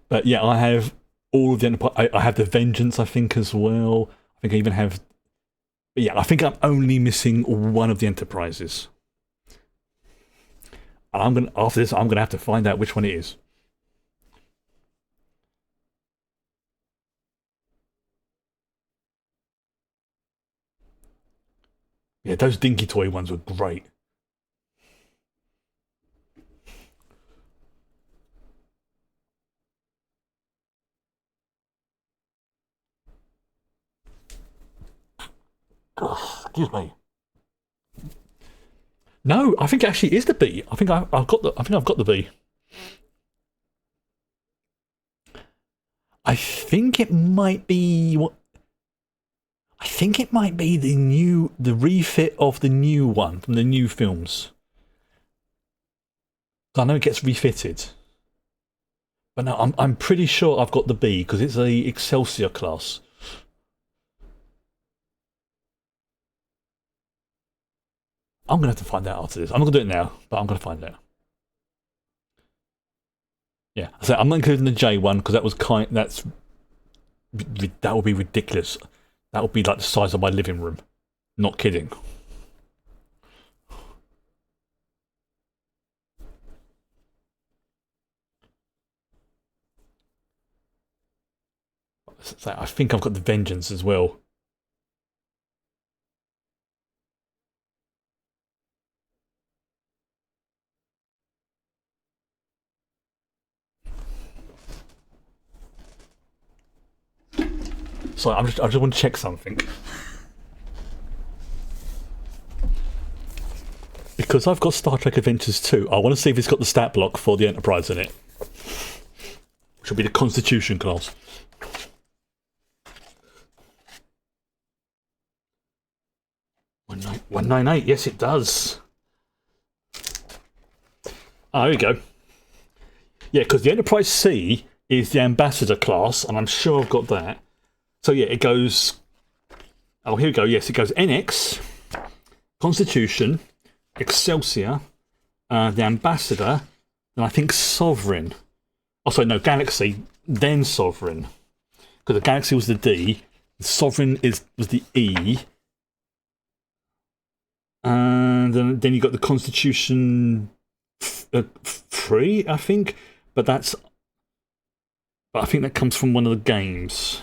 But yeah, I have all of the Enterprise. I have the Vengeance, I think, as well. I think I even have... But yeah, I think I'm only missing one of the Enterprises. And after this, I'm gonna have to find out which one it is. Yeah, those dinky toy ones were great. Excuse me. No, I think it actually is the B. I think I've got the B. I think it might be what. I think it might be the refit of the new one from the new films. I know it gets refitted, but no, I'm pretty sure I've got the B because it's a Excelsior class. I'm gonna have to find out after this. I'm not gonna do it now, but I'm gonna find out. Yeah, so I'm not including the J one because that would be ridiculous. That would be like the size of my living room. Not kidding. So I think I've got the Vengeance as well. So I just want to check something. Because I've got Star Trek Adventures 2, I want to see if it's got the stat block for the Enterprise in it. Which will be the Constitution class. One 198, yes it does. Oh, here we go. Yeah, because the Enterprise C is the Ambassador class, and I'm sure I've got that. So yeah, it goes... Oh, here we go, yes, it goes NX, Constitution, Excelsior, the Ambassador, and I think Sovereign. Oh, sorry, no, Galaxy, then Sovereign. Because the Galaxy was the D, Sovereign was the E, and then you got the Constitution 3, I think, but I think that comes from one of the games.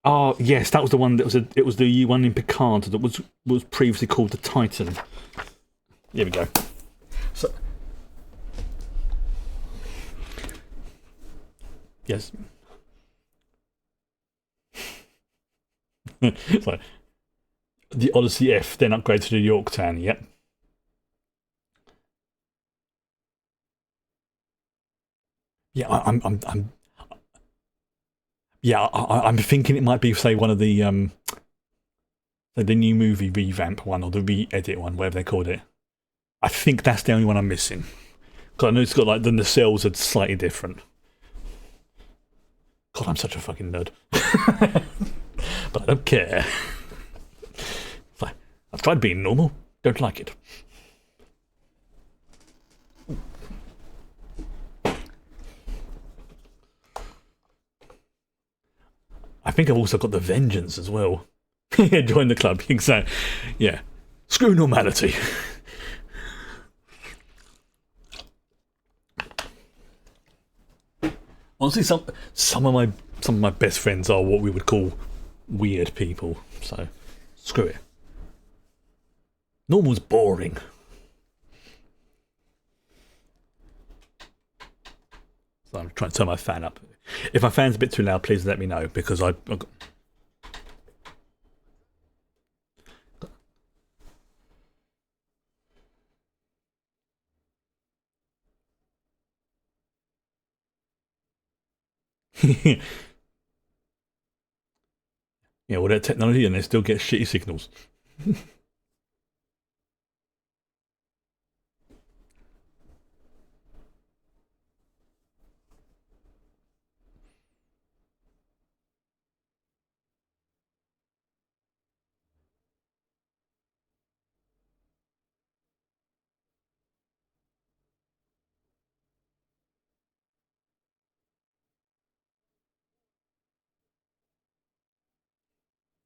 Oh yes, that was the one it was the one in Picard that was previously called the Titan. Here we go. So yes. So, the Odyssey F, then upgrade to the Yorktown. Yep. Yeah, I'm thinking it might be, say, one of the new movie revamp one or the re-edit one, whatever they called it. I think that's the only one I'm missing. Because I know it's got like the nacelles are slightly different. God, I'm such a fucking nerd. But I don't care. I've tried being normal. Don't like it. I think I've also got the Vengeance as well. Join the club. Exactly. Yeah. Screw normality. Honestly, some of my best friends are what we would call weird people. So screw it. Normal's boring. So I'm trying to turn my fan up. If my fan's a bit too loud, please let me know, because I yeah, all that technology and they still get shitty signals.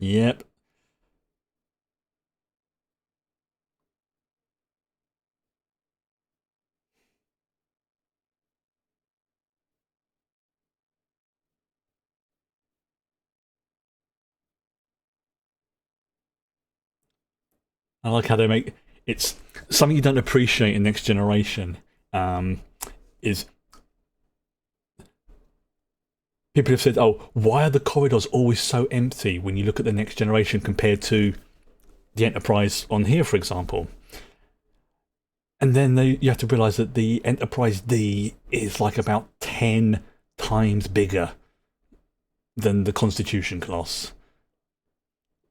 Yep. I like how they make it's something you don't appreciate in Next Generation. Is people have said, "Oh, why are the corridors always so empty when you look at the Next Generation compared to the Enterprise on here, for example?" And then you have to realise that the Enterprise D is like about 10 times bigger than the Constitution class.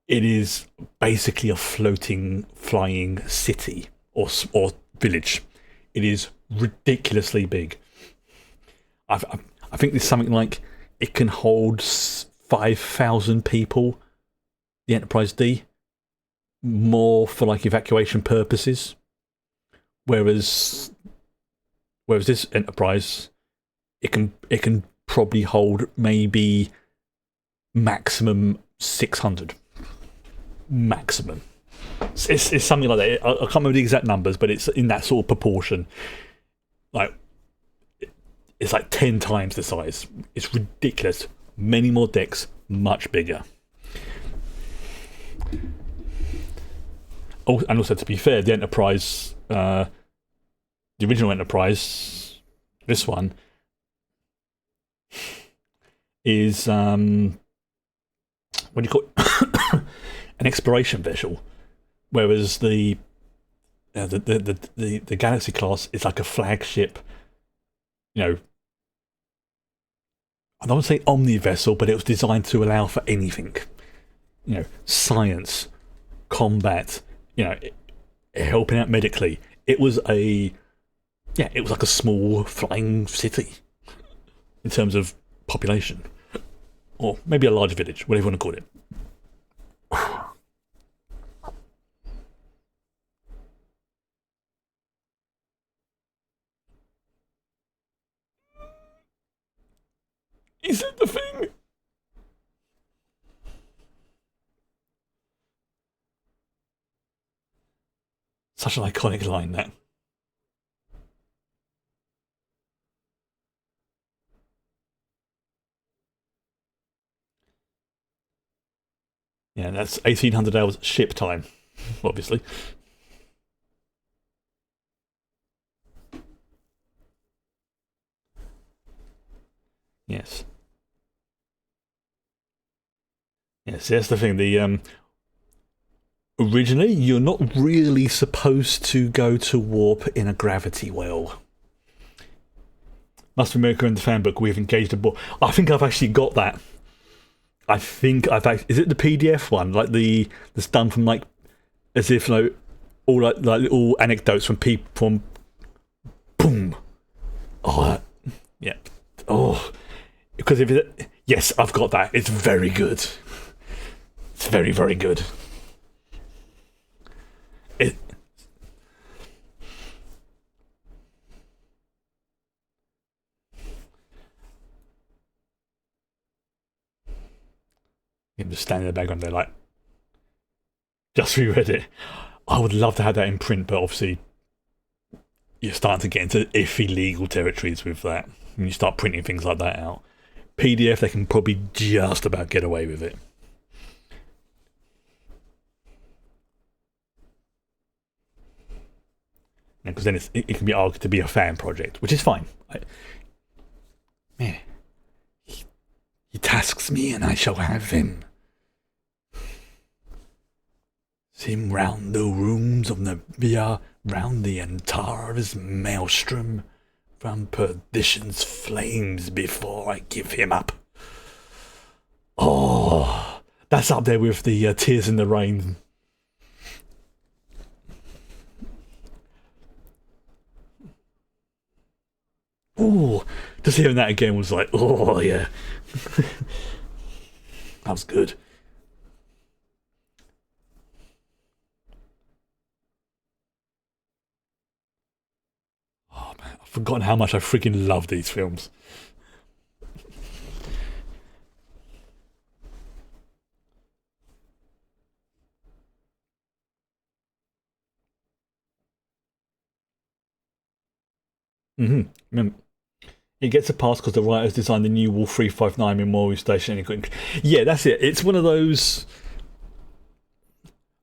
It is basically a floating, flying city or village. It is ridiculously big. I think there's something like it can hold 5,000 people. The Enterprise D, more for like evacuation purposes, whereas this Enterprise, it can probably hold maybe maximum 600. Maximum. It's something like that. I can't remember the exact numbers, but it's in that sort of proportion. Like, it's like 10 times the size. It's ridiculous. Many more decks, much bigger. Oh, and also, to be fair, the Enterprise, the original Enterprise, this one, is what do you call it? An exploration vessel, whereas the Galaxy class is like a flagship. You know, I don't want to say omni vessel, but it was designed to allow for anything. You know, science, combat. You know, helping out medically. It was like a small flying city in terms of population, or maybe a large village, whatever you want to call it. Is it the thing? Such an iconic line, that. Yeah, that's 1,800 hours ship time, obviously. Yes. Yes, that's the thing. Originally, you're not really supposed to go to warp in a gravity well. Must America in the fan book, we've engaged a board. I think I've actually got that. I think I've actually, is it the PDF one? Like that's done from like, as if like all anecdotes from people from boom. Oh, yeah. Oh, because if it, yes, I've got that. It's very good. It's very, very good. It. I'm just standing in the background there, like, just reread it. I would love to have that in print, but obviously, you're starting to get into iffy legal territories with that. When you start printing things like that out, PDF, they can probably just about get away with it. Because then it can be argued to be a fan project, which is fine. Man, he tasks me and I shall have him. Him round the rooms of Navia, round the Antara's maelstrom, from perdition's flames before I give him up. Oh, that's up there with the Tears in the Rain. Oh, just hearing that again was like, oh yeah. That was good. Oh man, I've forgotten how much I freaking love these films. Mm-hmm. It gets a pass because the writers designed the new Wolf 359 Memorial Station. Yeah, that's it. It's one of those.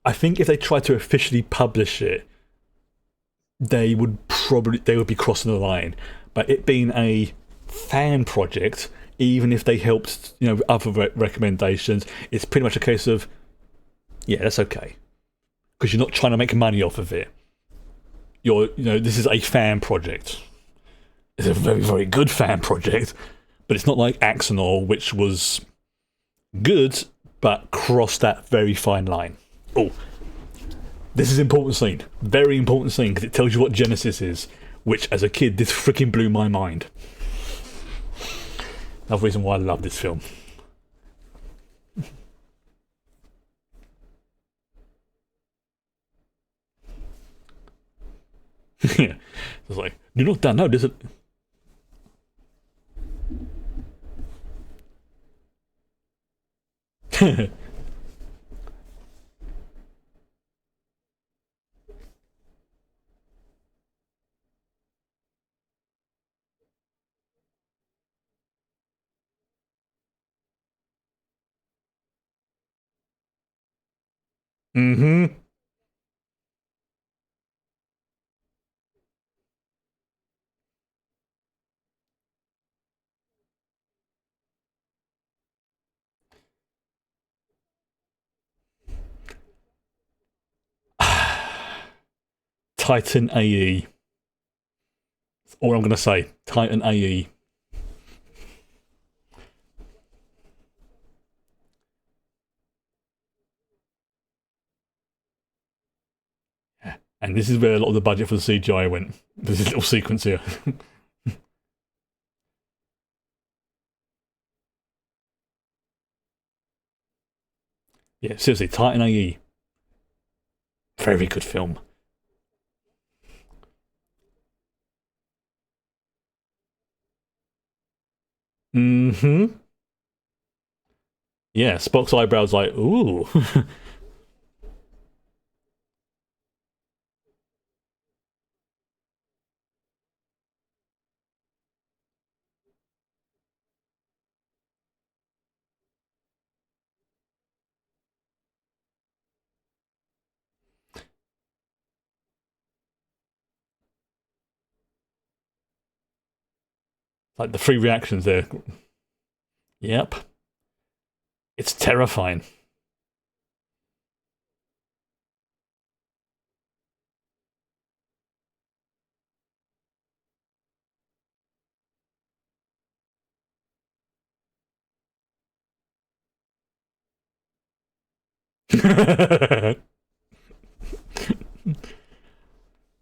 I think if they tried to officially publish it, they would be crossing the line. But it being a fan project, even if they helped, other recommendations, it's pretty much a case of, yeah, that's okay, because you're not trying to make money off of it. This is a fan project. It's a very, very good fan project, but it's not like Axonor, which was good, but crossed that very fine line. Oh, This is an important scene. Very important scene because it tells you what Genesis is. Which, as a kid, this freaking blew my mind. Another reason why I love this film. Yeah. It's like, you're not done. No, there's a. Mm-hmm. Titan AE. That's all I'm going to say. Titan AE. And this is where a lot of the budget for the CGI went. There's this little sequence here. Yeah, seriously, Titan AE. Very good film. Mm-hmm. Yeah, Spock's eyebrows like, ooh. Like the three reactions there. Yep. It's terrifying.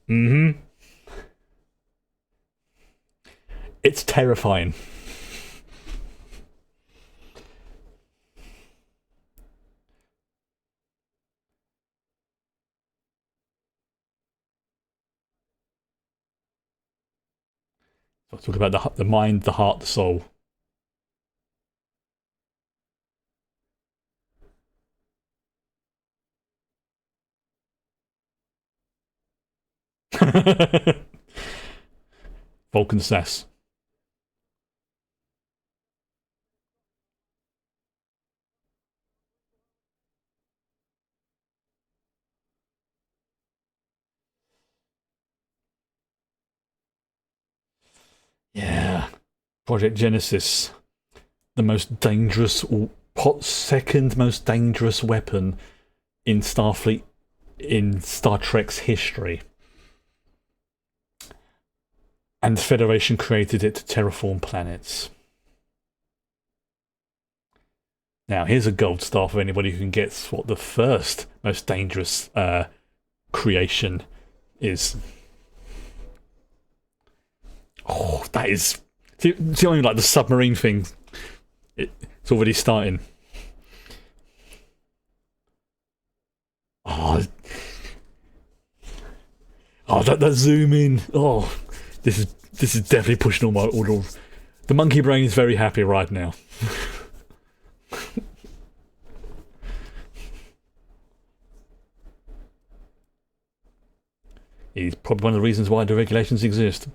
Mm-hmm. It's terrifying. So talk about the mind, the heart, the soul. Vulcan sass. Yeah. Project Genesis. The most dangerous, second most dangerous weapon in Starfleet, in Star Trek's history. And the Federation created it to terraform planets. Now, here's a gold star for anybody who can guess what the first most dangerous creation is. Oh, that is. See what I mean? Like the submarine thing. It's already starting. Oh, that zoom in. Oh, this is definitely pushing all. The monkey brain is very happy right now. It's probably one of the reasons why the regulations exist.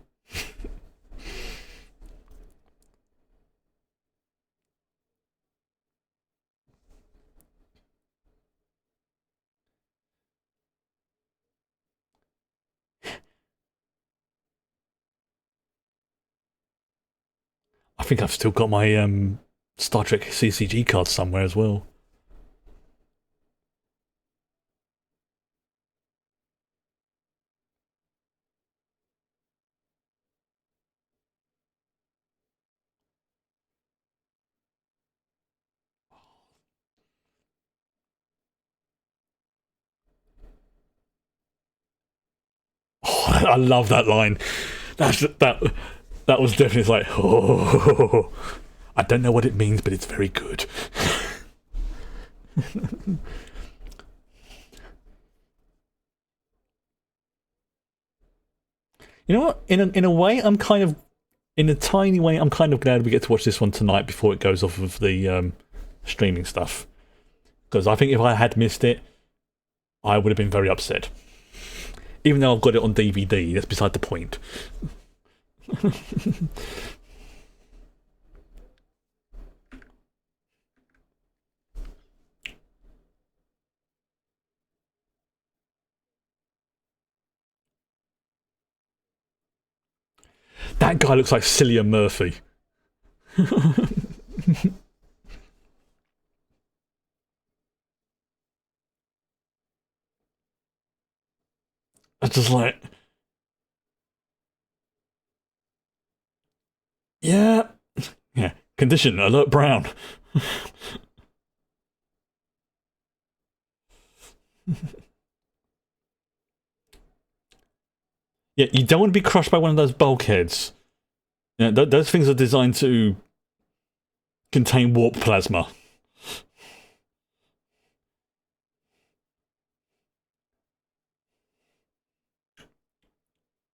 I think I've still got my Star Trek CCG card somewhere as well. I love that line. That was definitely like, oh, I don't know what it means, but it's very good. You know what? In a way, I'm kind of in a tiny way, I'm kind of glad we get to watch this one tonight before it goes off of the streaming stuff. Because I think if I had missed it, I would have been very upset. Even though I've got it on DVD, that's beside the point. That guy looks like Cillian Murphy. I just like, yeah, yeah. Condition alert brown. Yeah, you don't want to be crushed by one of those bulkheads. Yeah, those things are designed to contain warp plasma.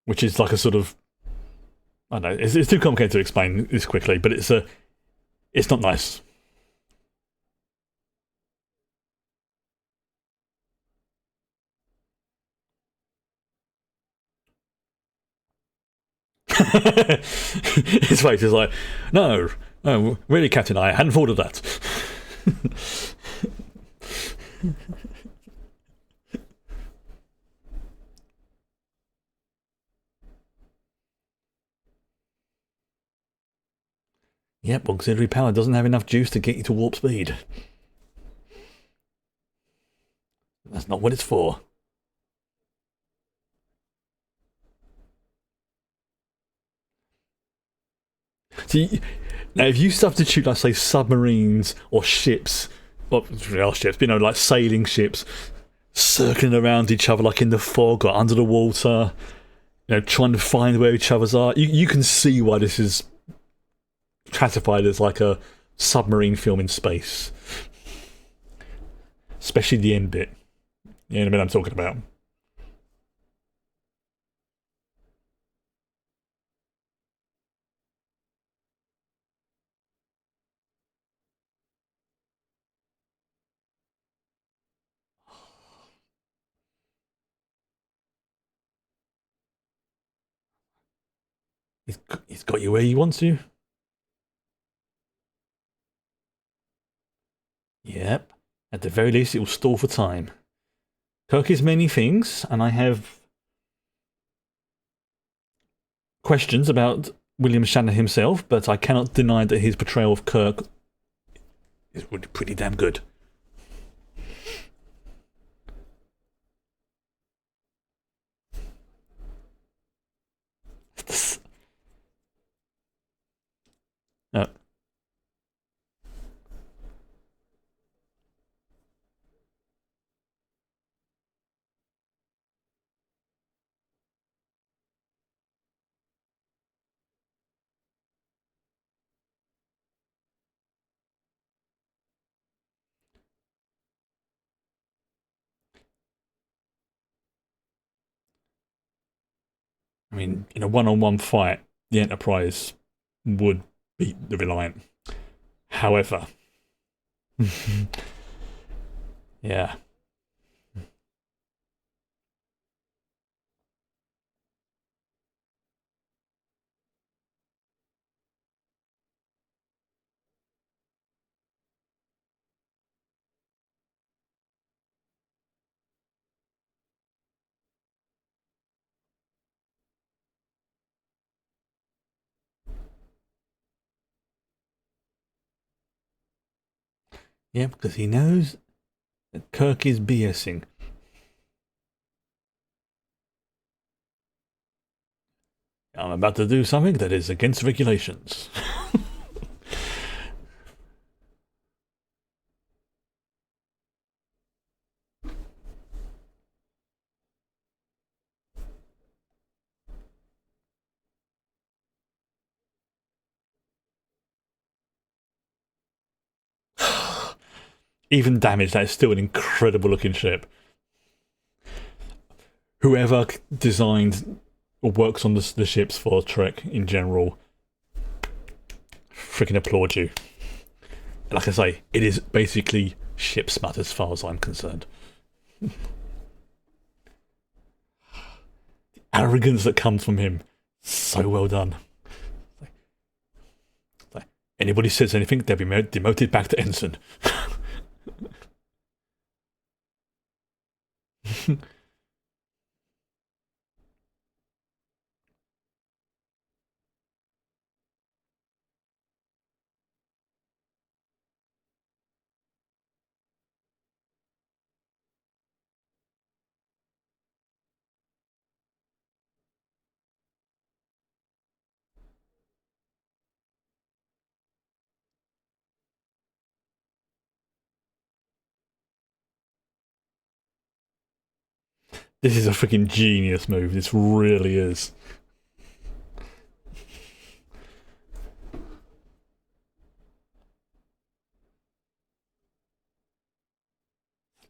Which is like a sort of, I don't know, it's too complicated to explain this quickly, but it's not nice. His face is like, no, really, Captain, I hadn't thought of that. Yep, auxiliary power doesn't have enough juice to get you to warp speed. That's not what it's for. See, now if you substitute, like, say, submarines or ships, or real ships, you know, like sailing ships, circling around each other like in the fog or under the water, you know, trying to find where each other's are, you can see why this is classified as like a submarine film in space. Especially the end bit. You know what I mean, I'm talking about. He's got you where he wants you. Yep. At the very least, it will stall for time. Kirk is many things, and I have questions about William Shatner himself, but I cannot deny that his portrayal of Kirk is pretty damn good. uh, I mean, in a one-on-one fight, the Enterprise would beat the Reliant. However, yeah. Yeah, because he knows that Kirk is BSing. I'm about to do something that is against regulations. even damaged, that is still an incredible looking ship. Whoever designed or works on the ships for Trek in general, freaking applaud you. Like I say, it is basically ship smut as far as I'm concerned. The arrogance that comes from him, so well done. Anybody says anything, they'll be demoted back to ensign. This is a freaking genius move. This really is.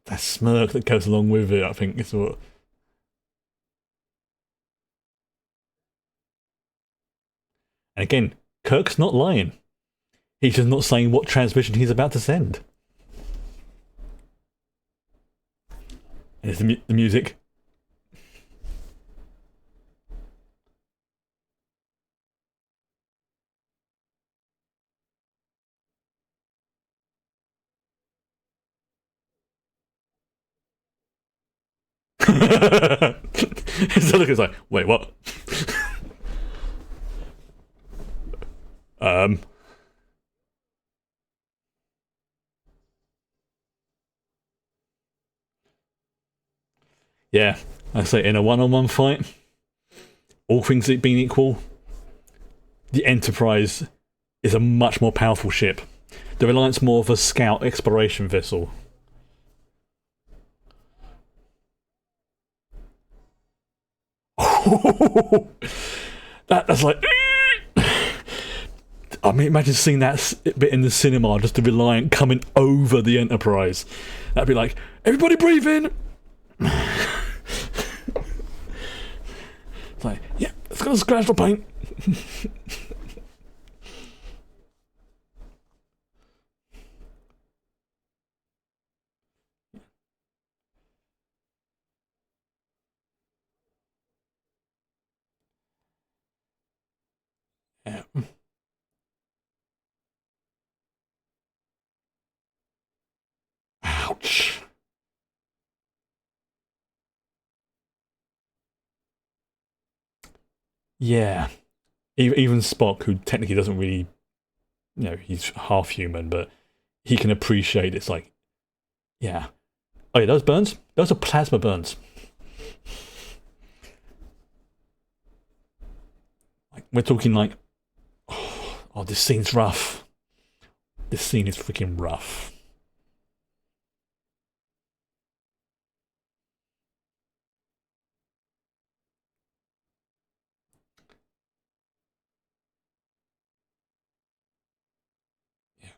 That smirk that goes along with it, I think, is what. And again, Kirk's not lying. He's just not saying what transmission he's about to send. And it's the music. So look, it's like, wait, what? Yeah, I say in a one-on-one fight, all things being equal, the Enterprise is a much more powerful ship. The Reliance more of a scout exploration vessel. That's like. I mean, imagine seeing that bit in the cinema, just the Reliant coming over the Enterprise. That'd be like, everybody breathe in. It's like, yeah, it's got a scratch for paint. Yeah. Ouch. Yeah. Even Spock, who technically doesn't really, he's half human, but he can appreciate it's like, yeah. Oh yeah, those burns? Those are plasma burns. Like, we're talking like, oh, this scene's rough. This scene is freaking rough. Yeah.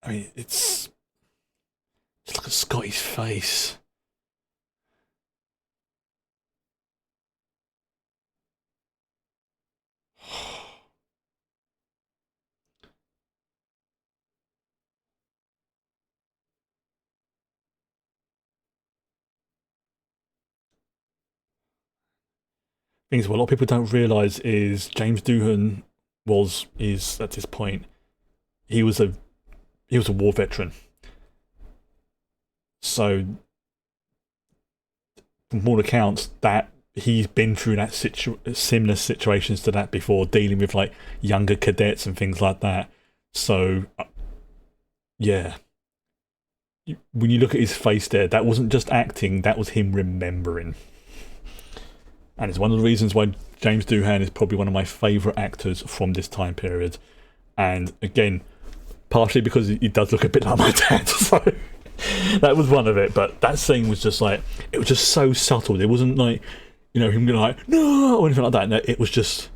I mean, just look at Scotty's face. Things what a lot of people don't realise is James Doohan is at this point, he was a war veteran. So from all accounts, that he's been through that similar situations to that before, dealing with like younger cadets and things like that. So yeah, when you look at his face there, that wasn't just acting, that was him remembering. And it's one of the reasons why James Doohan is probably one of my favourite actors from this time period. And again, partially because he does look a bit like my dad. So That was one of it, but that scene was just like, it was just so subtle. It wasn't like, him being like, no, or anything like that. No, it was just,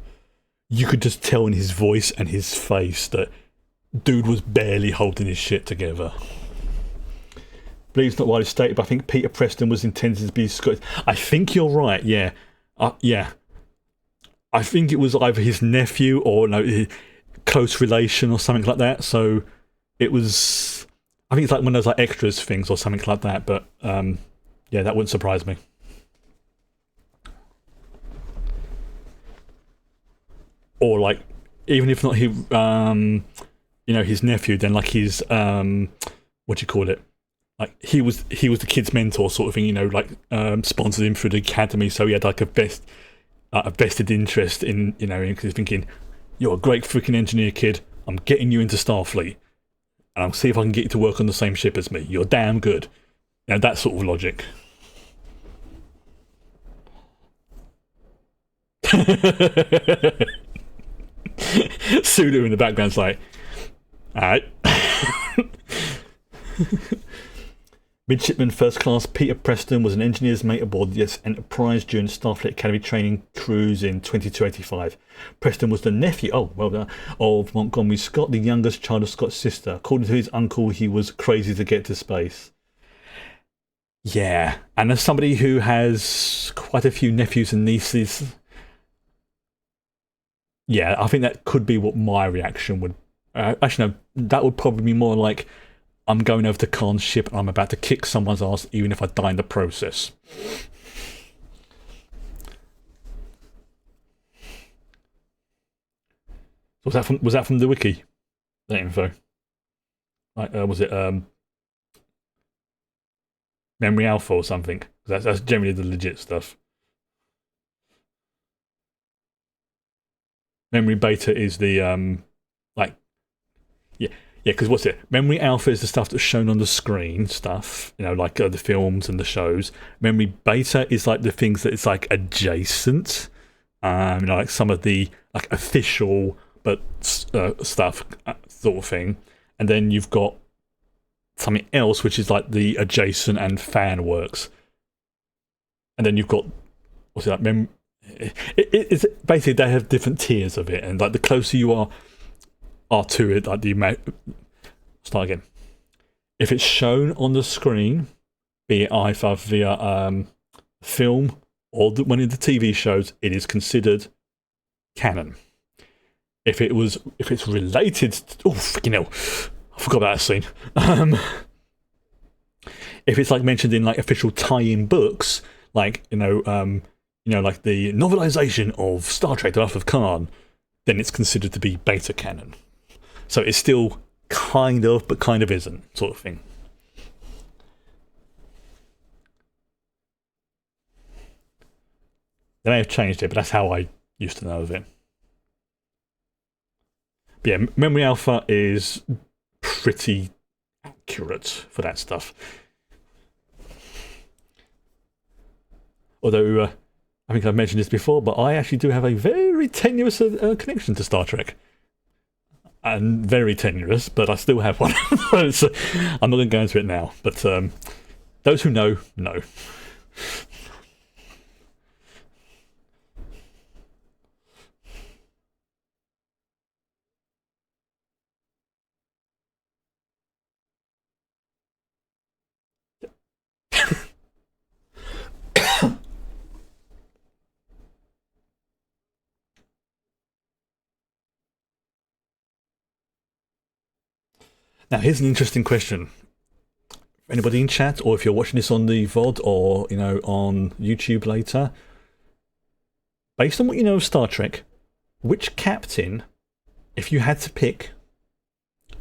you could just tell in his voice and his face that dude was barely holding his shit together. Believe it's not widely stated, but I think Peter Preston was intended to be Scottish. I think you're right, yeah. Yeah. I think it was either his nephew or his close relation or something like that. So it was, I think it's like one of those like extras things or something like that. But yeah, that wouldn't surprise me. Or like, even if not his, his nephew, then like his what do you call it? Like he was the kid's mentor sort of thing. Sponsored him through the academy, so he had like a vested interest in because he's thinking, you're a great freaking engineer, kid. I'm getting you into Starfleet, and I'll see if I can get you to work on the same ship as me. You're damn good. That sort of logic. Sulu in the background's like, alright. Midshipman First Class Peter Preston was an engineer's mate aboard the Enterprise during Starfleet Academy training cruise in 2285. Preston was the nephew, of Montgomery Scott, the youngest child of Scott's sister. According to his uncle, he was crazy to get to space. Yeah, and as somebody who has quite a few nephews and nieces, yeah, I think that could be what my reaction would. Actually, no, that would probably be more like, I'm going over to Khan's ship and I'm about to kick someone's ass, even if I die in the process. Was that from the wiki? That info. Like, was it Memory Alpha or something? That's generally the legit stuff. Memory Beta is the like, yeah, because what's it? Memory Alpha is the stuff that's shown on the screen, stuff, like the films and the shows. Memory Beta is like the things that it's like adjacent, like some of the like official but stuff sort of thing. And then you've got something else which is like the adjacent and fan works. And then you've got what's it like? It's basically they have different tiers of it, and like the closer you are to it, like the start again. If it's shown on the screen, be it either via film or one of the TV shows, it is considered canon. If it's related, freaking hell, I forgot about that scene. If it's like mentioned in like official tie-in books, like like the novelization of Star Trek: The Wrath of Khan, then it's considered to be beta canon. So it's still kind of, but kind of isn't, sort of thing. They may have changed it, but that's how I used to know of it. But yeah, Memory Alpha is pretty accurate for that stuff. Although, I think I've mentioned this before, but I actually do have a very tenuous connection to Star Trek. And very tenuous, but I still have one. So I'm not going to go into it now. But those who know. Now, here's an interesting question. Anybody in chat, or if you're watching this on the VOD or, on YouTube later, based on what you know of Star Trek, which captain, if you had to pick,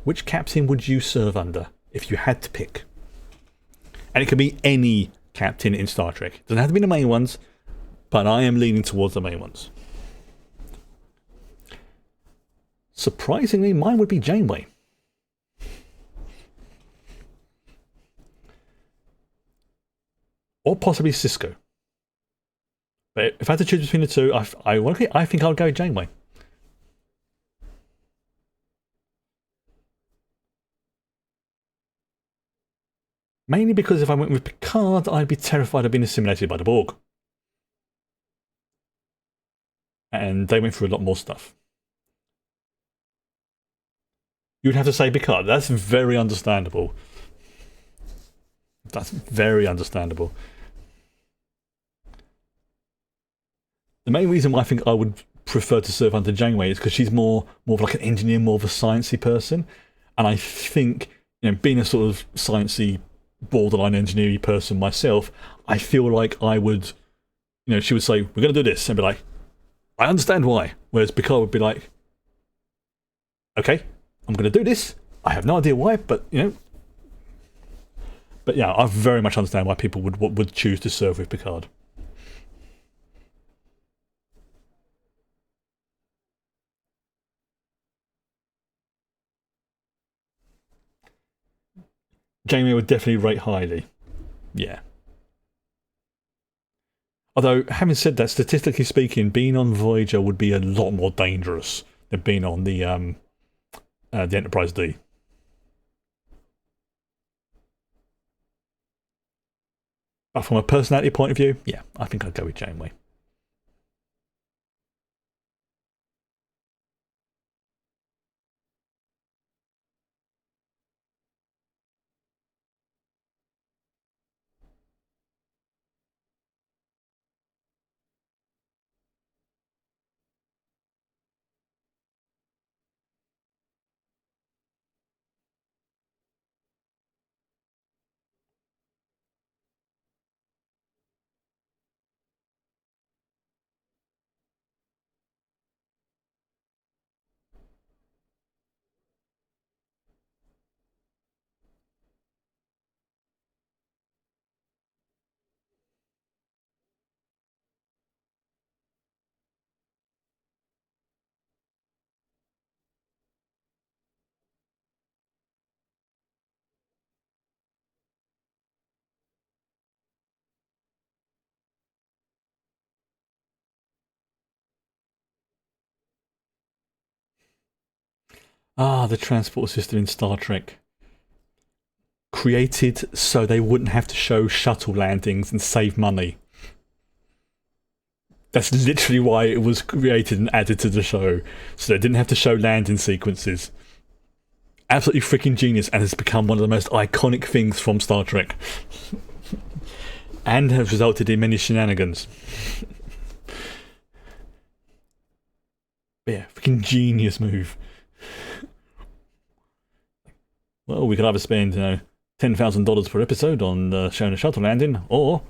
which captain would you serve under if you had to pick? And it could be any captain in Star Trek. It doesn't have to be the main ones, but I am leaning towards the main ones. Surprisingly, mine would be Janeway. Or possibly Cisco. But if I had to choose between the two, I think I'll go Janeway. Mainly because if I went with Picard, I'd be terrified of being assimilated by the Borg. And they went through a lot more stuff. You'd have to say Picard. That's very understandable. That's very understandable. The main reason why I think I would prefer to serve under Janeway is because she's more of like an engineer, more of a sciencey person. And I think, being a sort of sciencey, borderline engineering person myself, I feel like I would, she would say, we're going to do this, and be like, I understand why. Whereas Picard would be like, okay, I'm going to do this. I have no idea why, but, But yeah, I very much understand why people would choose to serve with Picard. Jamie would definitely rate highly. Yeah. Although, having said that, statistically speaking, being on Voyager would be a lot more dangerous than being on the Enterprise D. But from a personality point of view, yeah, I think I'd go with Janeway. Ah, the transport system in Star Trek. Created so they wouldn't have to show shuttle landings and save money. That's literally why it was created and added to the show. So they didn't have to show landing sequences. Absolutely freaking genius, and has become one of the most iconic things from Star Trek. And has resulted in many shenanigans. But yeah, freaking genius move. Well, we could either spend, $10,000 per episode on showing a shuttle landing, or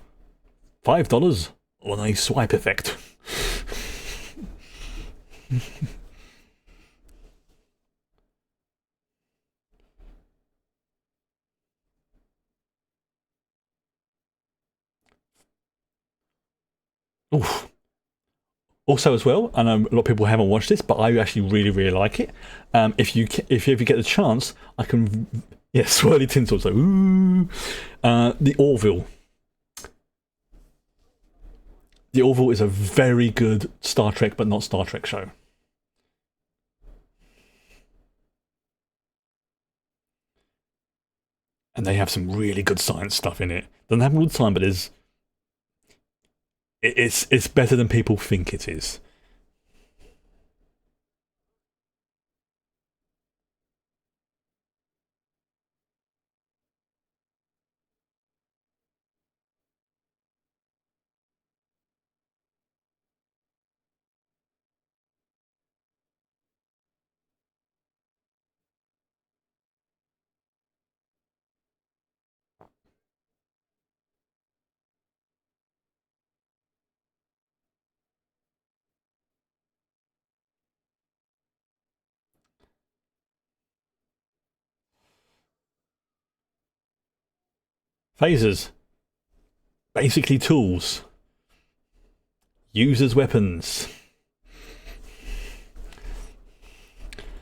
$5 on a swipe effect. Oof. Also, as well, I know a lot of people haven't watched this, but I actually really, really like it. If you ever get the chance, I can, swirly tinsel, so ooh, the Orville. The Orville is a very good Star Trek, but not Star Trek show. And they have some really good science stuff in it. Doesn't happen all the time, but it's better than people think it is. Phasers, basically tools. Used as weapons.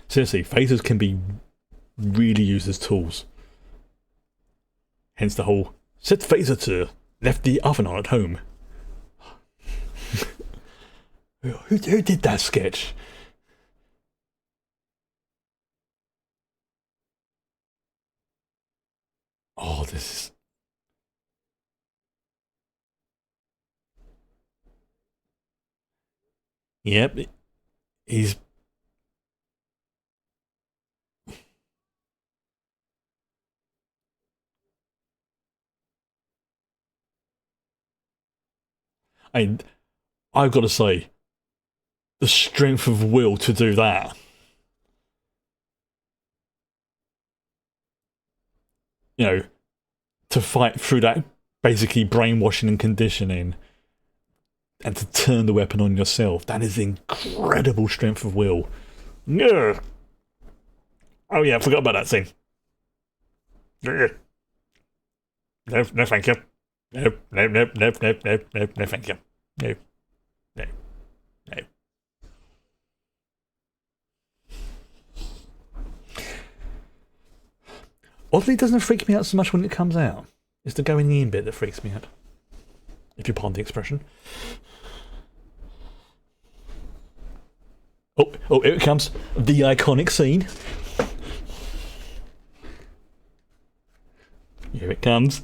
Seriously, phasers can be really used as tools. Hence the whole set phaser to left the oven on at home. Who did that sketch? Oh, this is Yep, he's. I, I've got to say, the strength of will to do that. You know, to fight through that basically brainwashing and conditioning, and to turn the weapon on yourself. That is incredible strength of will. Yeah. Oh yeah, I forgot about that scene. Yeah. No, no, thank you. No, no, no, no, no, no, no, no, thank you. No, no, no. Oddly, it doesn't freak me out so much when it comes out. It's the going in bit that freaks me out, if you pardon the expression. Oh, oh, here it comes. The iconic scene. Here it comes.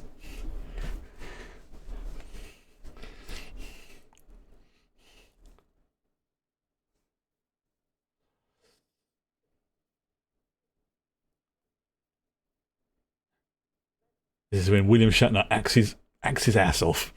This is when William Shatner acts his ass off.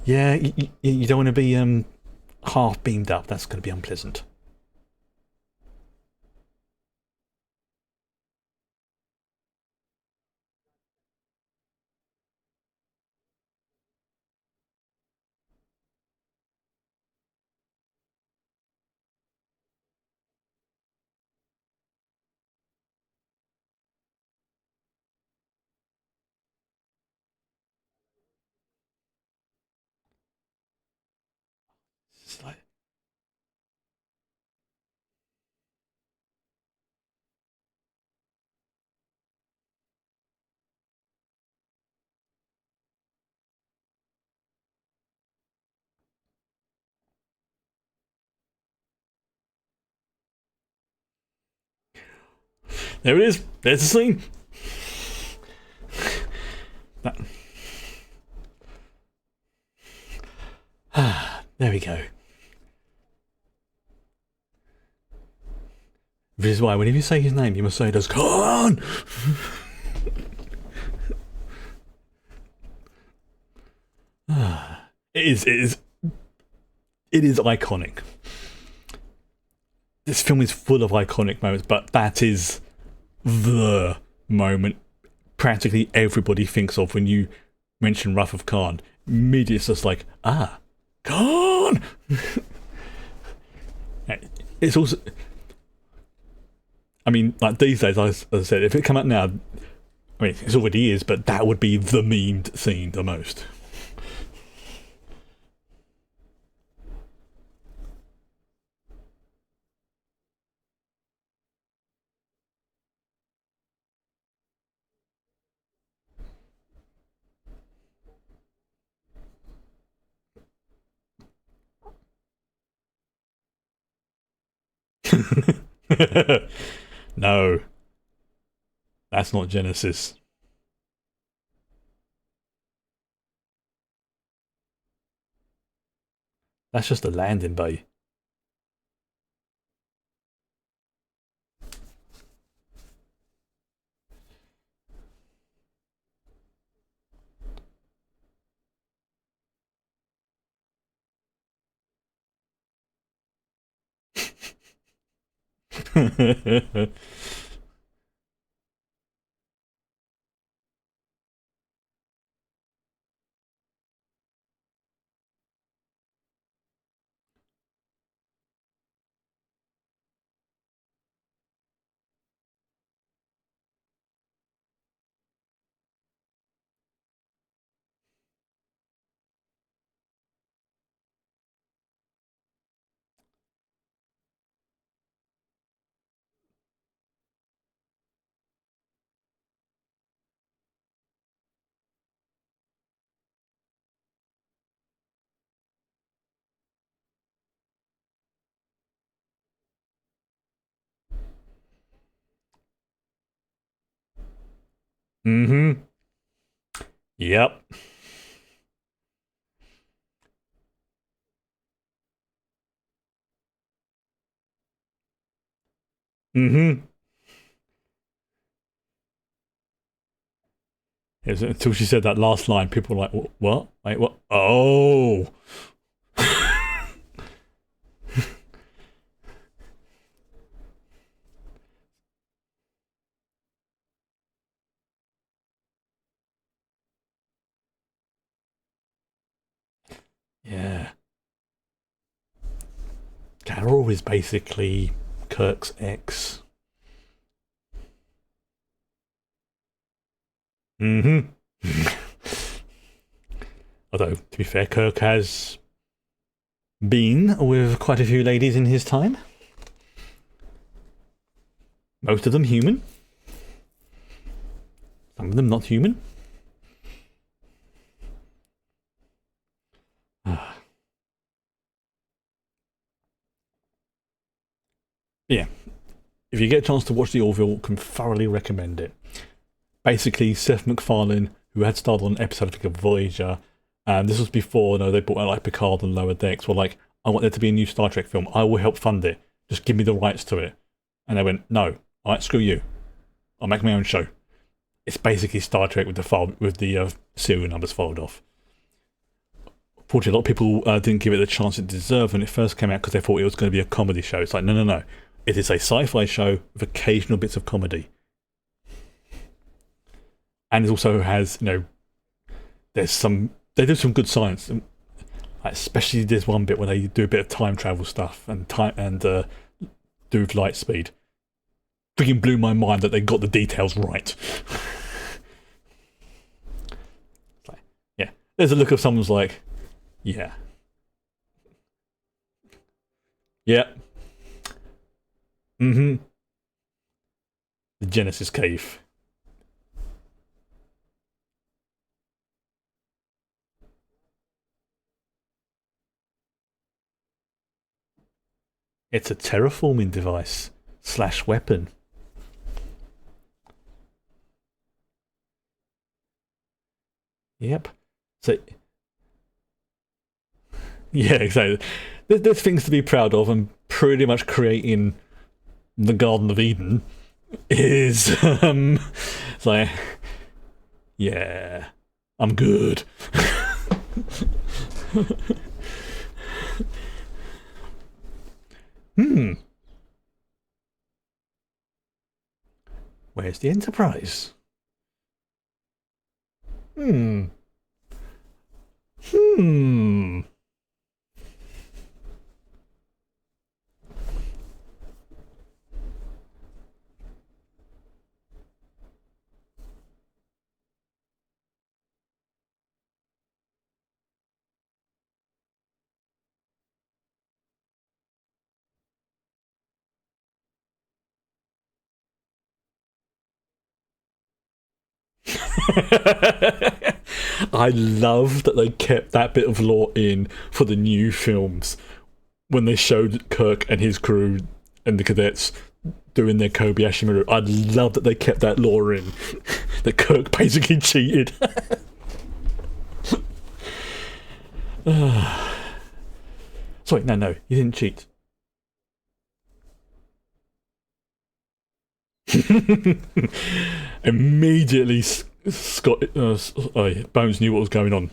Yeah, you don't want to be half beamed up. That's going to be unpleasant. It's like, there it is. There's the scene. That, there we go. Which is why whenever you say his name, you must say it as Khan. It is. It is. It is iconic. This film is full of iconic moments, but that is the moment practically everybody thinks of when you mention Wrath of Khan. Immediately, it's just like, Khan. It's also. I mean, like these days, as I said, if it come out now, I mean, it already is, but that would be the memed scene the most. No, that's not Genesis. That's just a landing bay. Mm-hmm. Yep. Mm-hmm. Until she said that last line, people were like, What? Wait, what? Oh. Yeah. Carol is basically Kirk's ex. Mm-hmm. Although, to be fair, Kirk has been with quite a few ladies in his time. Most of them human. Some of them not human. Yeah. If you get a chance to watch The Orville, can thoroughly recommend it. Basically, Seth MacFarlane, who had starred on an episode, I think, of Voyager, and this was before, they brought out like Picard and Lower Decks, were like, I want there to be a new Star Trek film. I will help fund it. Just give me the rights to it. And they went, no. All right, screw you. I'll make my own show. It's basically Star Trek with the serial numbers filed off. Fortunately, a lot of people didn't give it the chance it deserved when it first came out because they thought it was going to be a comedy show. It's like, no. It is a sci-fi show with occasional bits of comedy. And it also has, they do some good science. Especially there's one bit where they do a bit of time travel stuff and do with light speed. Freaking blew my mind that they got the details right. Yeah, there's a look of someone's like, yeah. Mm-hmm. The Genesis cave. It's a terraforming device / weapon. Yep. So, yeah, exactly. There's things to be proud of, and pretty much creating the Garden of Eden is, it's like, yeah, I'm good. Where's the Enterprise? Hmm. I love that they kept that bit of lore in for the new films when they showed Kirk and his crew and the cadets doing their Kobayashi Maru. I love that they kept that lore in. That Kirk basically cheated. Sorry, no, you didn't cheat. Immediately, Scott Bones knew what was going on.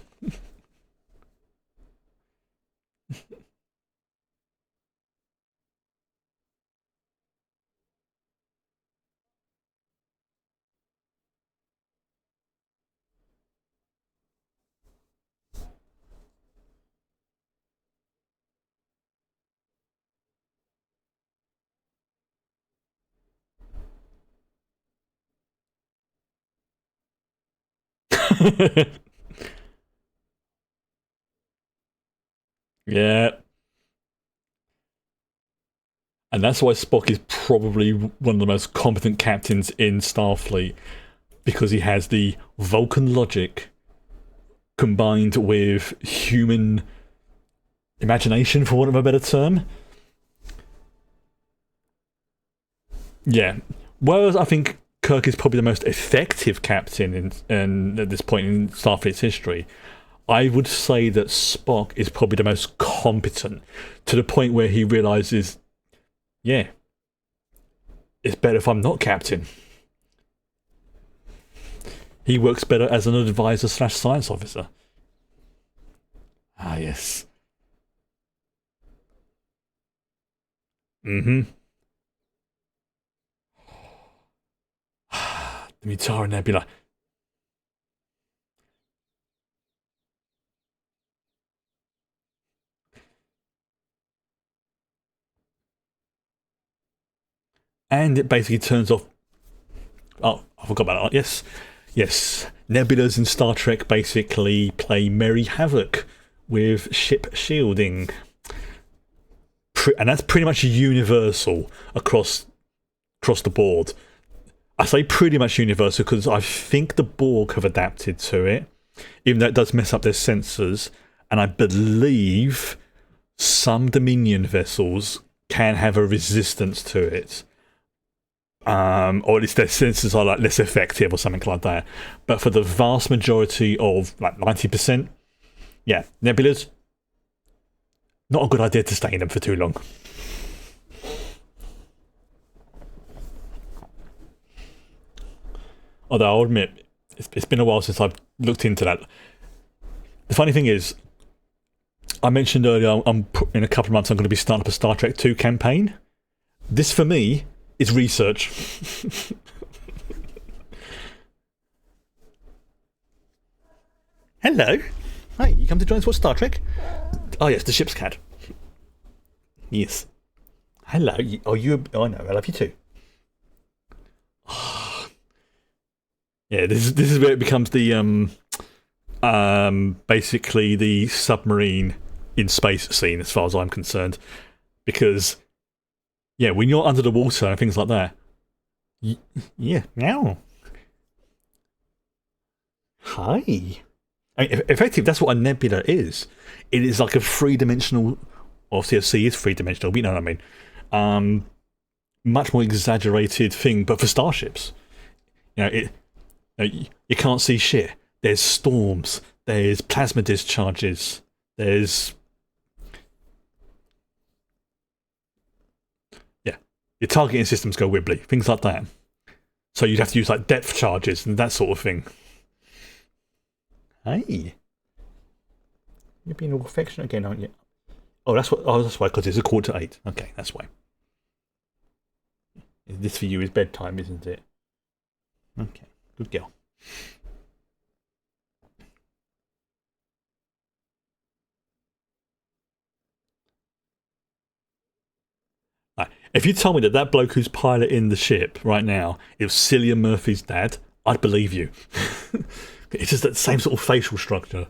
Yeah. And that's why Spock is probably one of the most competent captains in Starfleet, because he has the Vulcan logic combined with human imagination, for want of a better term. Yeah. Whereas I think Kirk is probably the most effective captain in at this point in Starfleet's history, I would say that Spock is probably the most competent, to the point where he realizes, yeah, it's better if I'm not captain. He works better as an advisor / science officer. Ah, yes. Mm-hmm. The Mutara Nebula. And it basically turns off... Oh, I forgot about that. Yes. Yes. Nebulas in Star Trek basically play merry havoc with ship shielding. And that's pretty much universal across the board. I say pretty much universal because I think the Borg have adapted to it, even though it does mess up their sensors. And I believe some Dominion vessels can have a resistance to it. Or at least their sensors are like less effective or something like that. But for the vast majority of like 90%, yeah, nebulas, not a good idea to stay in them for too long. Although I'll admit, it's been a while since I've looked into that. The funny thing is, I mentioned earlier, in a couple of months I'm going to be starting up a Star Trek 2 campaign. This, for me, is research. Hello. Hi, you come to join us for Star Trek? Oh yes, the ship's cat. Yes. Hello. Oh, I know. I love you too. Yeah, this is where it becomes the basically the submarine in space scene, as far as I'm concerned, because yeah, when you're under the water and things like that, yeah, meow. Hi. I mean, effectively, that's what a nebula is. It is like a three-dimensional. Obviously, a sea is three-dimensional, but you know what I mean. Much more exaggerated thing, but for starships, you know, you can't see shit. There's storms. There's plasma discharges. There's your targeting systems go wibbly, things like that. So you'd have to use like depth charges and that sort of thing. Hey, you're being all affectionate again, aren't you? Oh, that's what. Oh, that's why. Because it's 7:45. Okay, that's why. This for you is bedtime, isn't it? Okay, good girl. If you told me that bloke who's piloting the ship right now is Cillian Murphy's dad, I'd believe you. It's just that same sort of facial structure.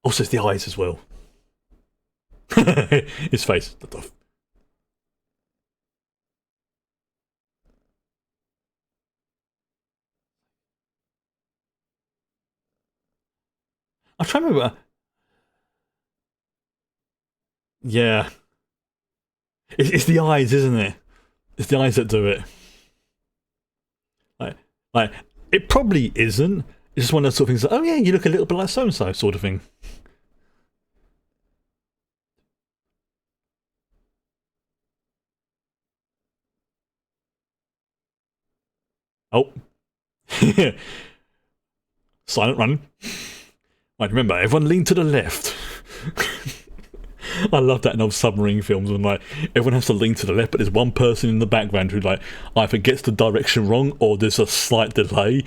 Also, it's the eyes as well. His face. I'm trying to remember. Yeah. It's the eyes, isn't it? It's the eyes that do it. Like it probably isn't. It's just one of those sort of things that, oh yeah, you look a little bit like so-and-so sort of thing. Oh. Silent run. Right, remember, everyone lean to the left. I love that in old submarine films when like everyone has to lean to the left, but there's one person in the background who like either gets the direction wrong or there's a slight delay.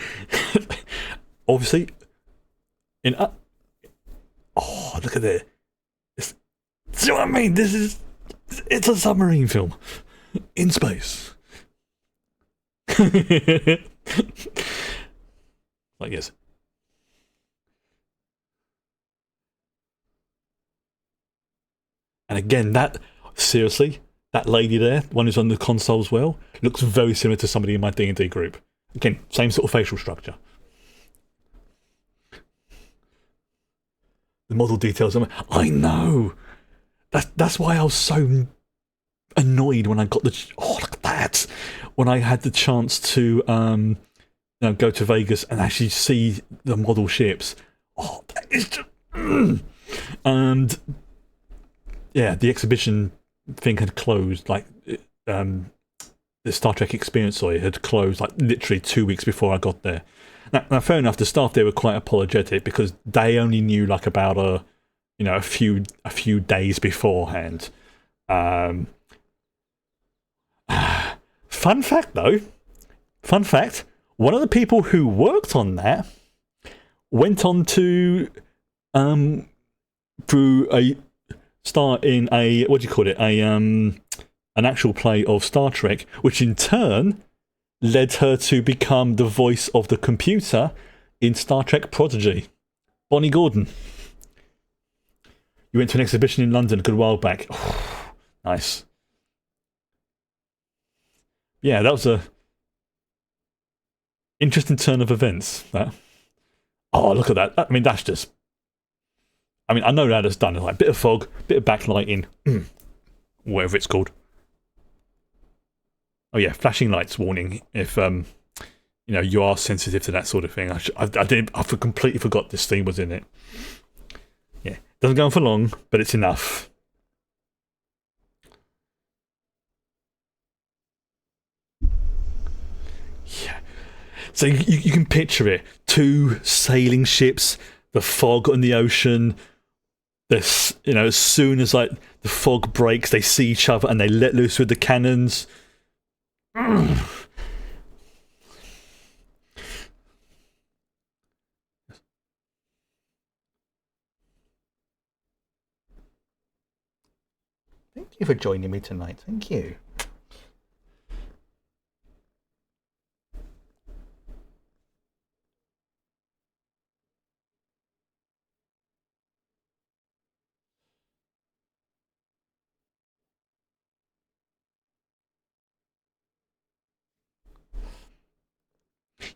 Obviously, oh, look at it. See what I mean? It's a submarine film in space. Like yes. And again, seriously, that lady there, one who's on the console as well, looks very similar to somebody in my D&D group. Again, same sort of facial structure. The model details. I know. That's why I was so annoyed when I got oh, look at that, when I had the chance to go to Vegas and actually see the model ships. Oh, that is just... And yeah, the exhibition thing had closed, like the Star Trek Experience had closed like literally 2 weeks before I got there. Now, fair enough, the staff there were quite apologetic because they only knew like about a few days beforehand. Fun fact, though. Fun fact. One of the people who worked on that went on to through a start in a, what do you call it, an actual play of Star Trek, which in turn led her to become the voice of the computer in Star Trek Prodigy. Bonnie Gordon. You went to an exhibition in London a good while back. Oh, nice. Yeah, that was a interesting turn of events. That. Oh, look at that. I mean, that's just... I mean, I know that it's done. It's like a bit of fog, bit of backlighting, whatever it's called. Oh yeah, flashing lights warning if you are sensitive to that sort of thing. I completely forgot this theme was in it. Yeah, doesn't go on for long, but it's enough. Yeah, so you can picture it: 2 sailing ships, the fog on the ocean. This, as soon as like the fog breaks, they see each other and they let loose with the cannons. I Thank you for joining me tonight. Thank you.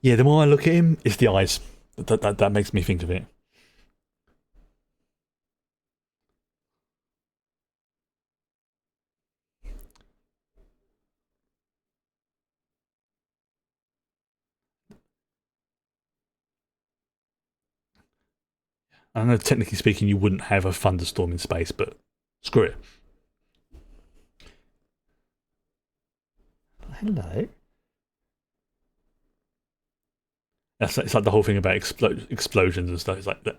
Yeah, the more I look at him, it's the eyes. That makes me think of it. I know, technically speaking, you wouldn't have a thunderstorm in space, but screw it. Hello. It's like the whole thing about explosions and stuff. It's like that.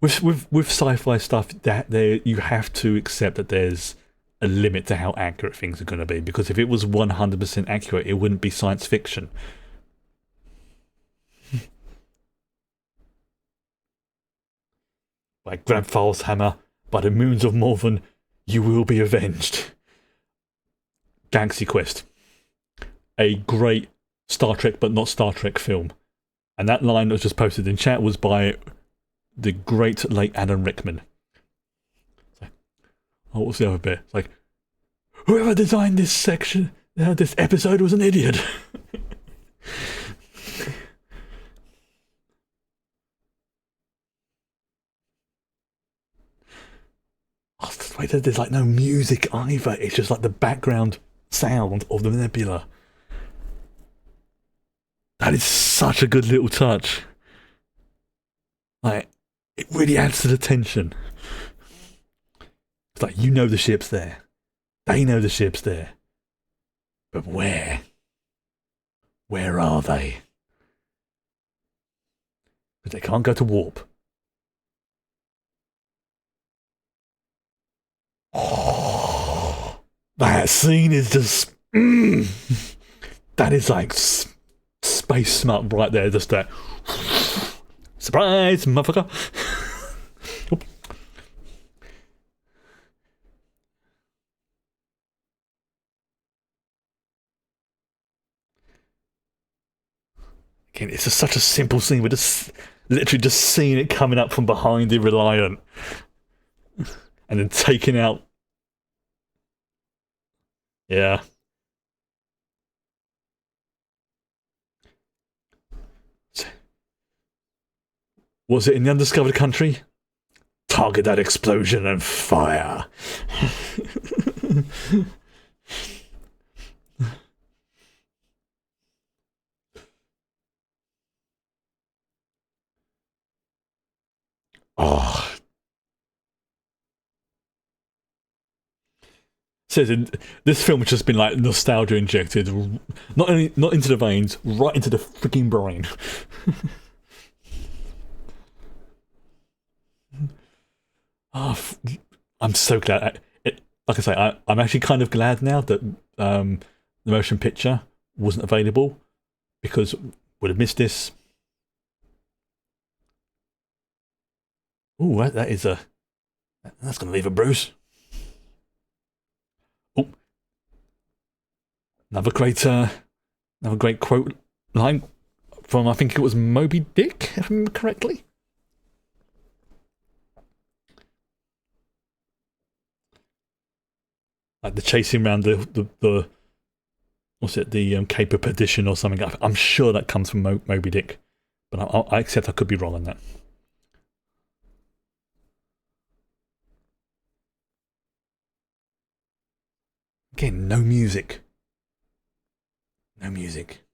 With sci-fi stuff, that there you have to accept that there's a limit to how accurate things are going to be. Because if it was 100% accurate, it wouldn't be science fiction. Like, grab Thal's hammer, by the moons of Morven, you will be avenged. Galaxy Quest. A great Star Trek but not Star Trek film. And that line that was just posted in chat was by the great late Adam Rickman. Like, oh, what's the other bit? It's like, whoever designed this section, this episode was an idiot. There's like no music either. It's just like the background sound of the nebula. That is such a good little touch. Like, it really adds to the tension. It's like, you know the ship's there. They know the ship's there. But where? Where are they? Because they can't go to warp. Oh, that scene is just... that is like space smut right there. Just that... Surprise, motherfucker! Again, it's just such a simple scene. We're just literally just seeing it coming up from behind the Reliant. And then taking out... Yeah. Was it in the undiscovered country? Target that explosion and fire. Oh, says this film has just been like nostalgia injected, not into the veins, right into the freaking brain. Oh, I'm so glad. Like I say, I'm actually kind of glad now that the motion picture wasn't available because would have missed this. Ooh, that's going to leave a bruise. Oh, another great quote line from I think it was Moby Dick, if I remember correctly. Like the chasing around the what's it, the Cape of Perdition or something. I'm sure that comes from Moby Dick, but I accept I could be wrong on that. Again, no music. No music.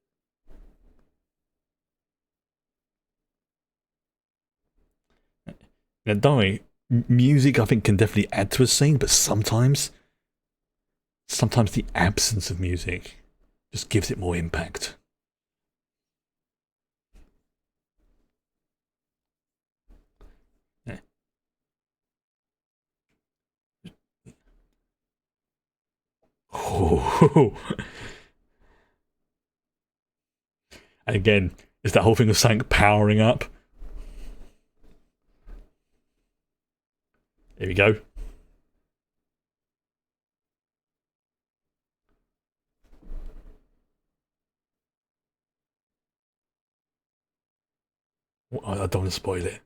Now, don't worry, music I think can definitely add to a scene, but sometimes the absence of music just gives it more impact. Yeah. Oh. And again, it's that whole thing of something powering up. Here we go. I don't want to spoil it.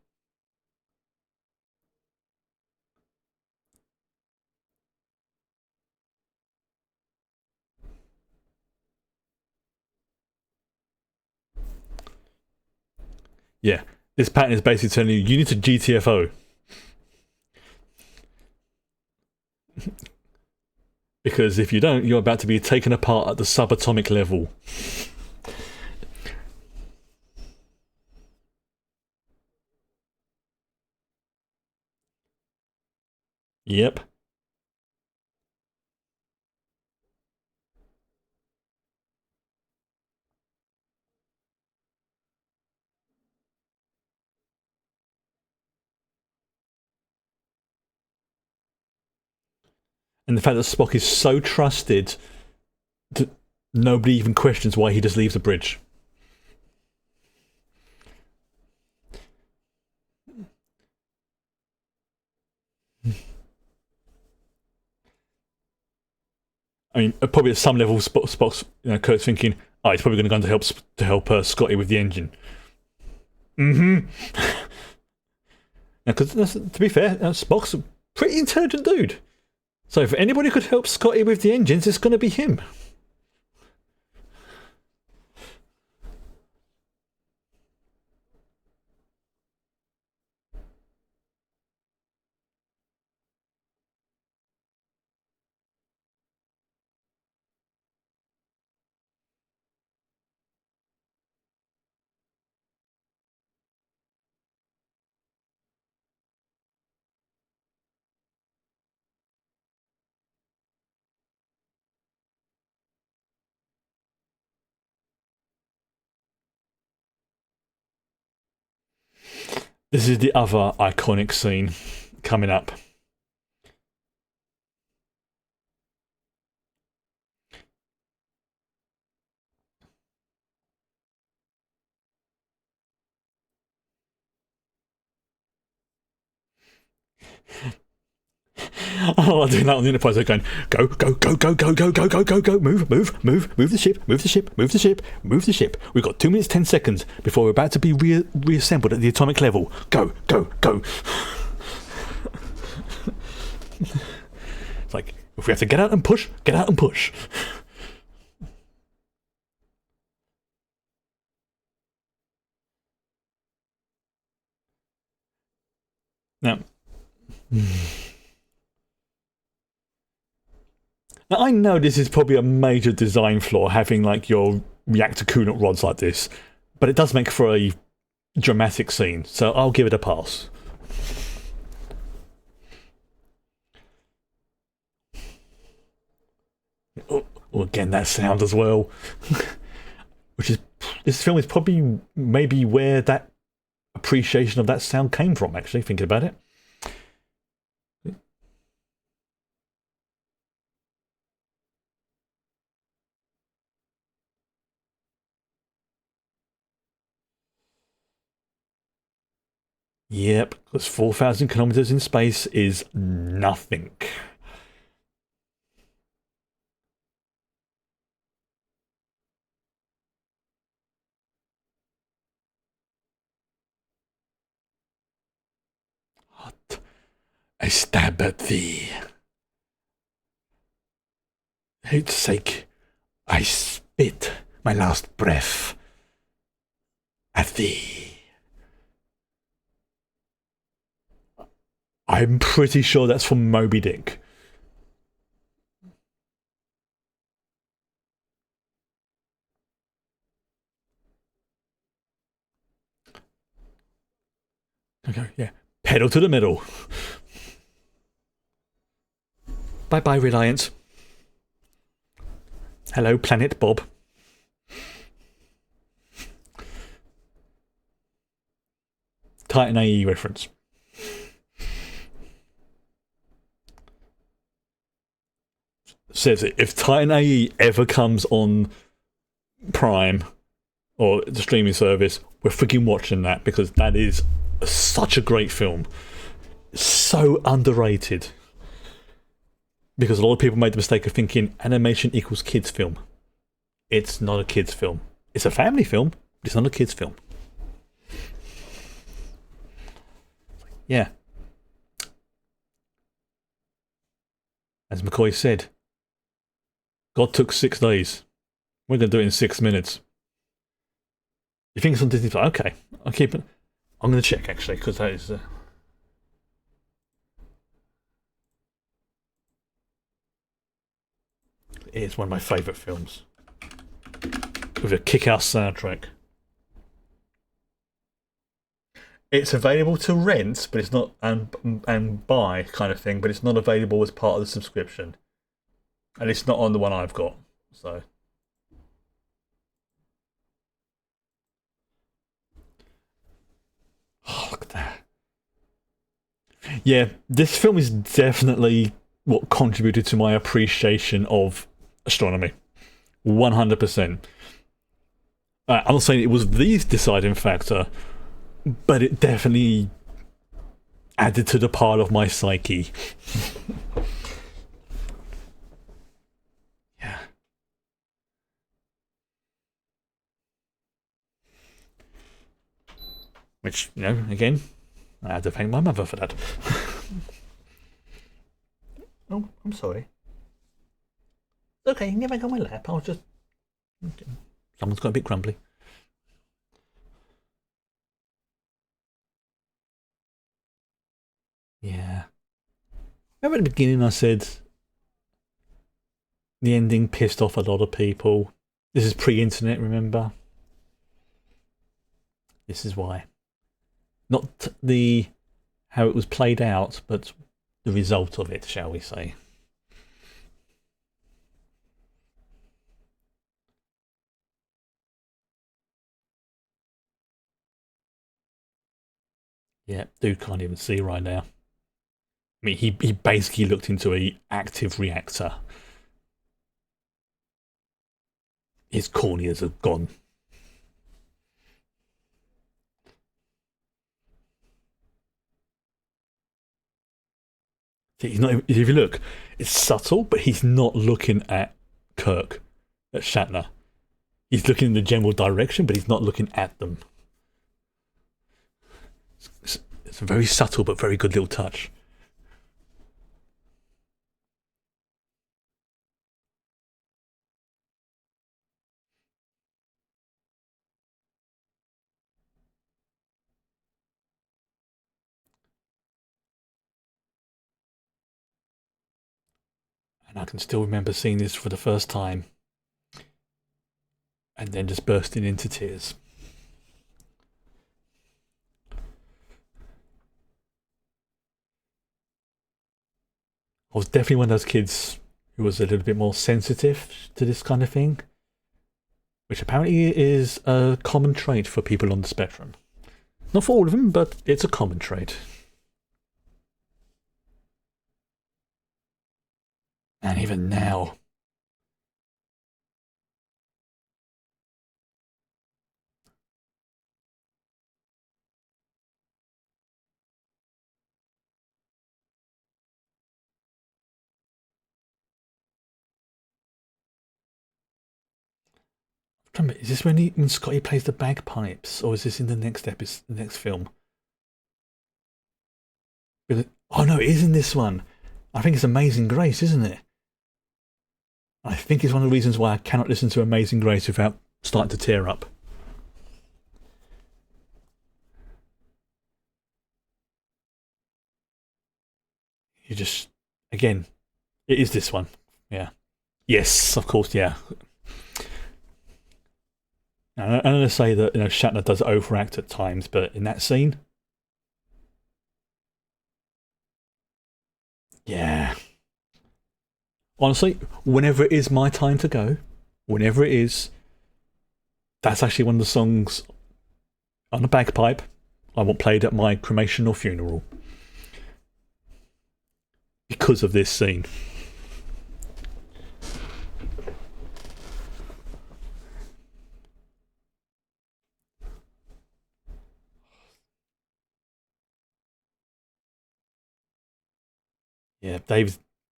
Yeah, this pattern is basically telling you need to GTFO. Because if you don't, you're about to be taken apart at the subatomic level. Yep. And the fact that Spock is so trusted that nobody even questions why he just leaves the bridge. I mean, probably at some level, Spock's, Kurt's thinking, "Oh, he's probably going to go to help Scotty with the engine." Mm-hmm. Because to be fair, Spock's a pretty intelligent dude. So if anybody could help Scotty with the engines, it's going to be him. This is the other iconic scene coming up. Oh, I'm doing that on the Enterprise. They're going, go, go, go, go, go, go, go, go, go, go, move, move, move, move the ship, move the ship, move the ship, move the ship. We've got 2 minutes, 10 seconds before we're about to be reassembled at the atomic level. Go, go, go. It's like, if we have to get out and push, get out and push. Now, I know this is probably a major design flaw, having like your reactor coolant rods like this, but it does make for a dramatic scene, so I'll give it a pass. Oh, again, that sound as well. Which is, this film is probably maybe where that appreciation of that sound came from, actually, thinking about it. Yep, because 4,000 kilometers in space is nothing. What? I stab at thee. Hate's sake, I spit my last breath at thee. I'm pretty sure that's from Moby Dick. Okay, yeah. Pedal to the middle. Bye bye, Reliance. Hello, Planet Bob. Titan AE reference. Says it. If Titan AE ever comes on Prime or the streaming service, we're freaking watching that because that is such a great film. So underrated. Because a lot of people made the mistake of thinking animation equals kids' film. It's not a kids' film. It's a family film, but it's not a kids' film. Yeah. As McCoy said, God took 6 days. We're going to do it in 6 minutes. You think it's on Disney Plus? Okay, I'll keep it. I'm going to check actually because that is. It's one of my favourite films with a kick-ass soundtrack. It's available to rent, but it's not and buy kind of thing. But it's not available as part of the subscription, and it's not on the one I've got. So. Oh, look at that. Yeah, this film is definitely what contributed to my appreciation of astronomy. 100%. I'm not saying it was the deciding factor, but it definitely added to the pile of my psyche. Yeah. Which, again, I had to thank my mother for that. Oh, I'm sorry. Okay, you never got my lap. I was just. Someone's got a bit grumbly. Yeah. Remember at the beginning I said the ending pissed off a lot of people. This is pre-internet, remember? This is why. Not the how it was played out, but the result of it, shall we say. Yeah, dude can't even see right now. I mean, he basically looked into a active reactor. His corneas have gone. See, he's not. If you look, it's subtle, but he's not looking at Kirk, at Shatner. He's looking in the general direction, but he's not looking at them. It's a very subtle but very good little touch. And I can still remember seeing this for the first time and then just bursting into tears. I was definitely one of those kids who was a little bit more sensitive to this kind of thing, which apparently is a common trait for people on the spectrum. Not for all of them, but it's a common trait. And even now, is this when Scotty plays the bagpipes, or is this in the next episode, the next film? Oh no, it is in this one. I think it's Amazing Grace, isn't it? I think it's one of the reasons why I cannot listen to Amazing Grace without starting to tear up. You just, again, it is this one. Yeah. Yes, of course, yeah. I'm going to say that Shatner does overact at times, but in that scene, yeah. Honestly, whenever it is my time to go, whenever it is, that's actually one of the songs on a bagpipe I want played at my cremation or funeral because of this scene. Yeah, David.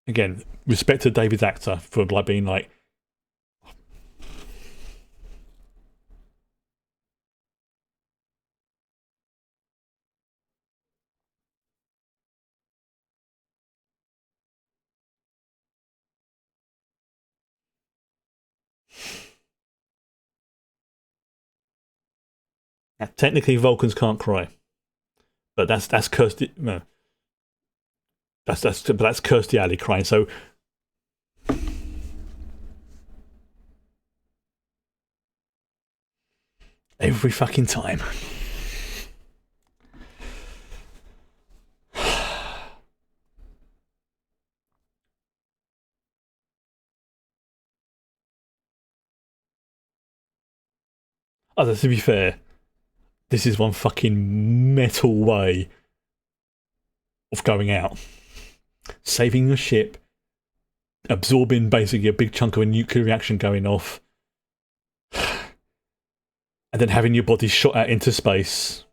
Again, respect to David's actor for like being like, technically Vulcans can't cry, but that's Kirstie. No, that's Kirstie Alley crying. So every fucking time. Although to be fair, this is one fucking metal way of going out, saving your ship, absorbing basically a big chunk of a nuclear reaction going off, and then having your body shot out into space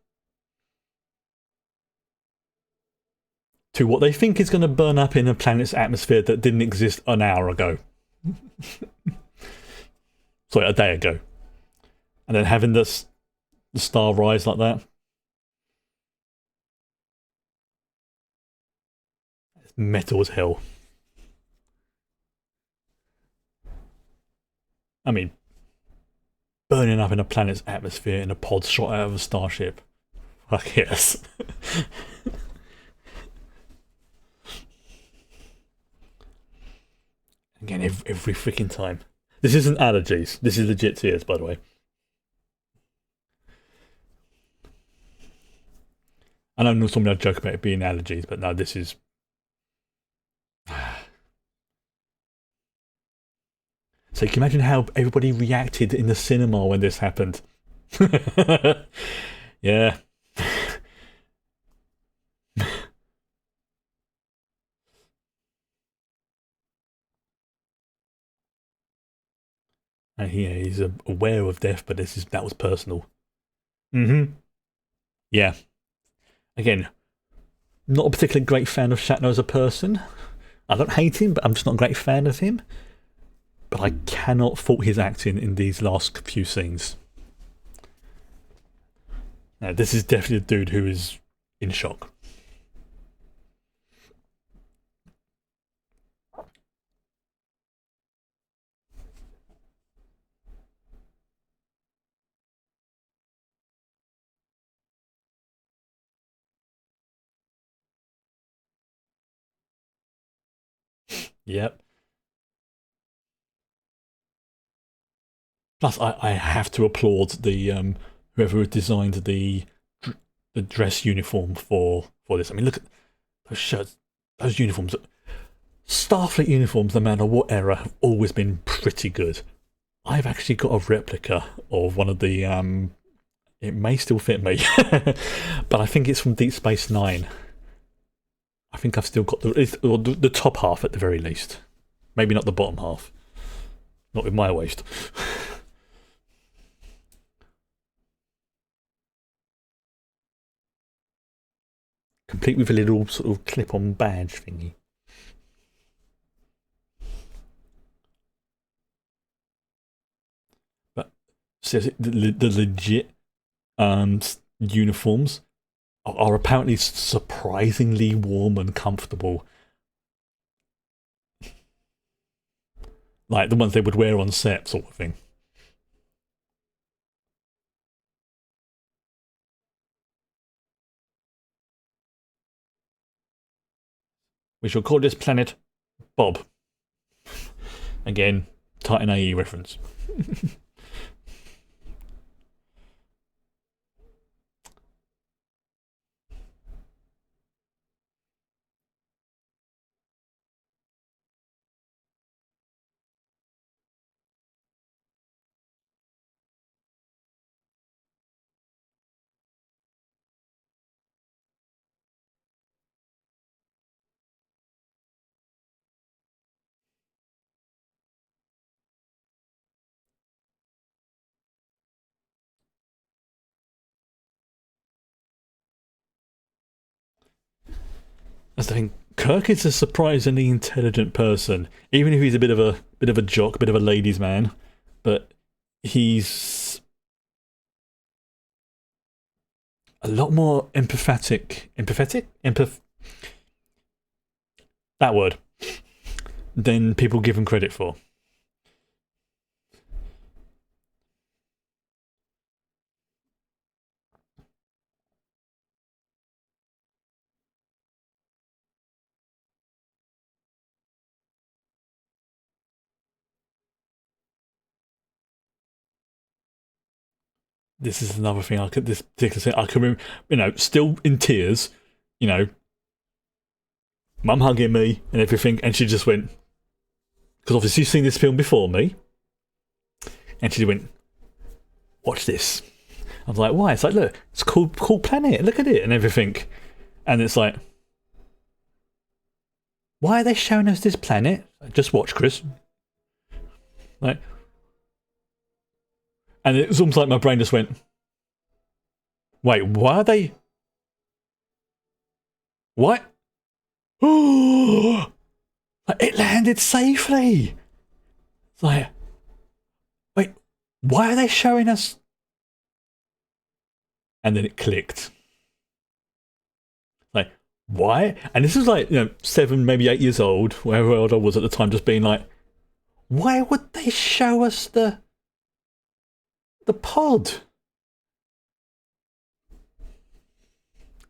to what they think is going to burn up in a planet's atmosphere that didn't exist an hour ago. Sorry, a day ago. And then having the star rise like that. It's metal as hell. I mean, burning up in a planet's atmosphere in a pod shot out of a starship. Fuck yes. Again, every freaking time. This isn't allergies. This is legit tears, by the way. I know normally I joke about it being allergies, but no, this is. So you can imagine how everybody reacted in the cinema when this happened. Yeah. And he's aware of death, but that was personal. Mm-hmm. Yeah. Again, not a particularly great fan of Shatner as a person. I don't hate him, but I'm just not a great fan of him. But I cannot fault his acting in these last few scenes. Now, this is definitely a dude who is in shock. Yep. Plus, I have to applaud the whoever designed the dress uniform for this. I mean, look at those shirts, those uniforms. Starfleet uniforms, no matter what era, have always been pretty good. I've actually got a replica of one of the. It may still fit me, but I think it's from Deep Space Nine. I think I've still got the top half at the very least. Maybe not the bottom half. Not with my waist. Complete with a little sort of clip-on badge thingy. But the legit uniforms are apparently surprisingly warm and comfortable. Like the ones they would wear on set, sort of thing. We shall call this planet Bob. Again, Titan AE reference. That's the thing. Kirk is a surprisingly intelligent person, even if he's a bit of a jock, a bit of a ladies' man. But he's a lot more empathetic. That word. Than people give him credit for. This is another thing this particular thing I can remember, still in tears, mum hugging me and everything, and she just went, because obviously she's seen this film before me, and she went, watch this. I was like, why? It's like, look, it's a cool planet, look at it, and everything. And it's like, why are they showing us this planet? Just watch, Chris. Like, and it was almost like my brain just went, wait, why are they? What? Oh, it landed safely. It's like, wait, why are they showing us? And then it clicked. Like, why? And this was like, 7, maybe 8 years old, wherever old I was at the time, just being like, why would they show us the pod?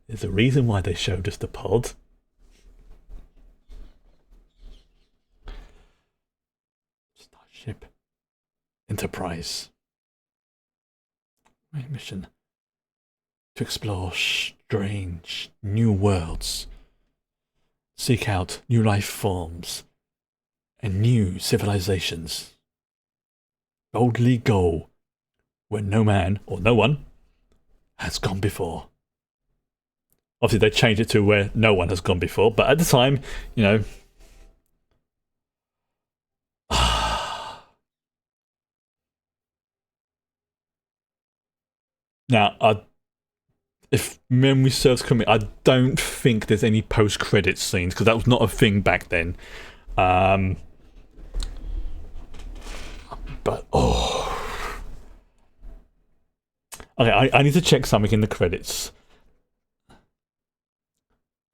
There's a reason why they showed us the pod. Starship Enterprise. My mission: to explore strange new worlds, seek out new life forms and new civilizations. Boldly go where no man or no one has gone before. Obviously, they changed it to where no one has gone before, but at the time, Now, if memory serves correctly, I don't think there's any post-credits scenes, because that was not a thing back then. But, Okay, I need to check something in the credits.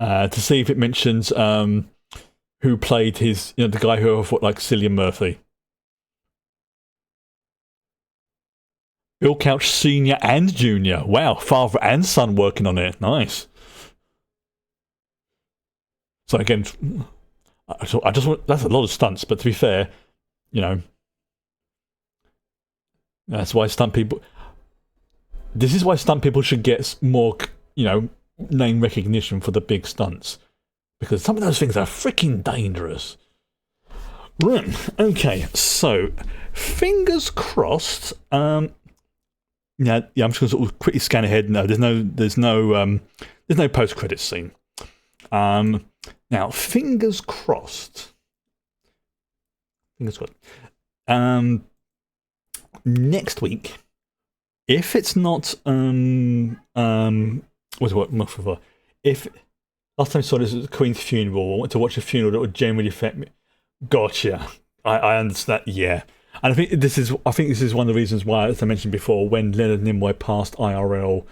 To see if it mentions who played his, the guy who I thought like Cillian Murphy. Bill Couch Senior and Junior. Wow, father and son working on it. Nice. So again, I just want, that's a lot of stunts, but to be fair, That's why stunt people. This is why stunt people should get more, name recognition for the big stunts, because some of those things are freaking dangerous. Right. Okay. So, fingers crossed. Yeah. I'm just going to sort of quickly scan ahead. No, there's no post credits scene. Now, fingers crossed. Fingers crossed. Next week, if it's not what's what I'm looking for? If last time I saw this was the Queen's funeral, I went to watch a funeral that would generally affect me. Gotcha. I understand. Yeah, and I think this is one of the reasons why, as I mentioned before, when Leonard Nimoy passed IRL,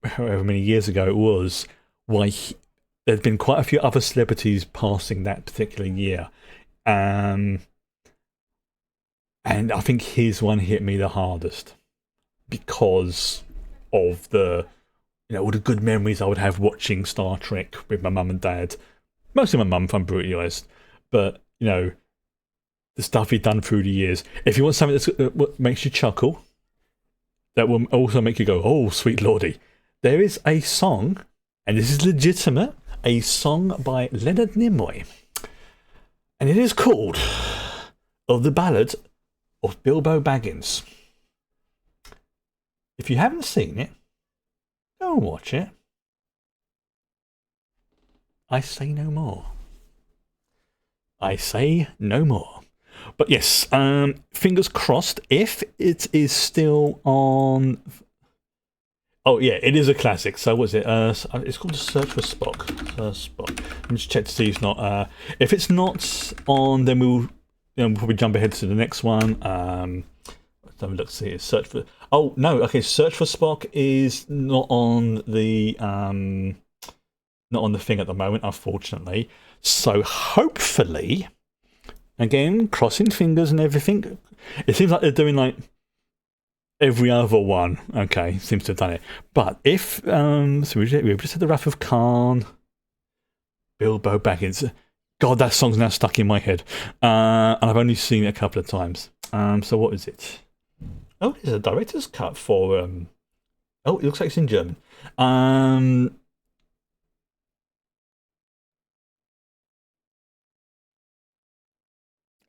however many years ago it was, there'd been quite a few other celebrities passing that particular year, and I think his one hit me the hardest because of all the good memories I would have watching Star Trek with my mum and dad. Mostly my mum, if I'm brutally honest. But, the stuff he'd done through the years. If you want something that makes you chuckle, that will also make you go, oh, sweet lordy. There is a song, and this is legitimate, a song by Leonard Nimoy. And it is called Of the Ballad of Bilbo Baggins. If you haven't seen it, go and watch it. I say no more. I say no more. But yes, fingers crossed. If it is still on. Oh yeah, it is a classic. So what's it? It's called Search for Spock. Spock. Let me just check to see if it's not. If it's not on, then we'll probably jump ahead to the next one. Let's have a look. See, Search for. Oh no, okay. Search for Spock is not on the thing at the moment, unfortunately. So hopefully, again, crossing fingers and everything. It seems like they're doing like every other one. Okay, seems to have done it. But if so we just had the Wrath of Khan, Bilbo Baggins. God, that song's now stuck in my head, and I've only seen it a couple of times. So what is it? Oh, there's a director's cut for. Oh, it looks like it's in German.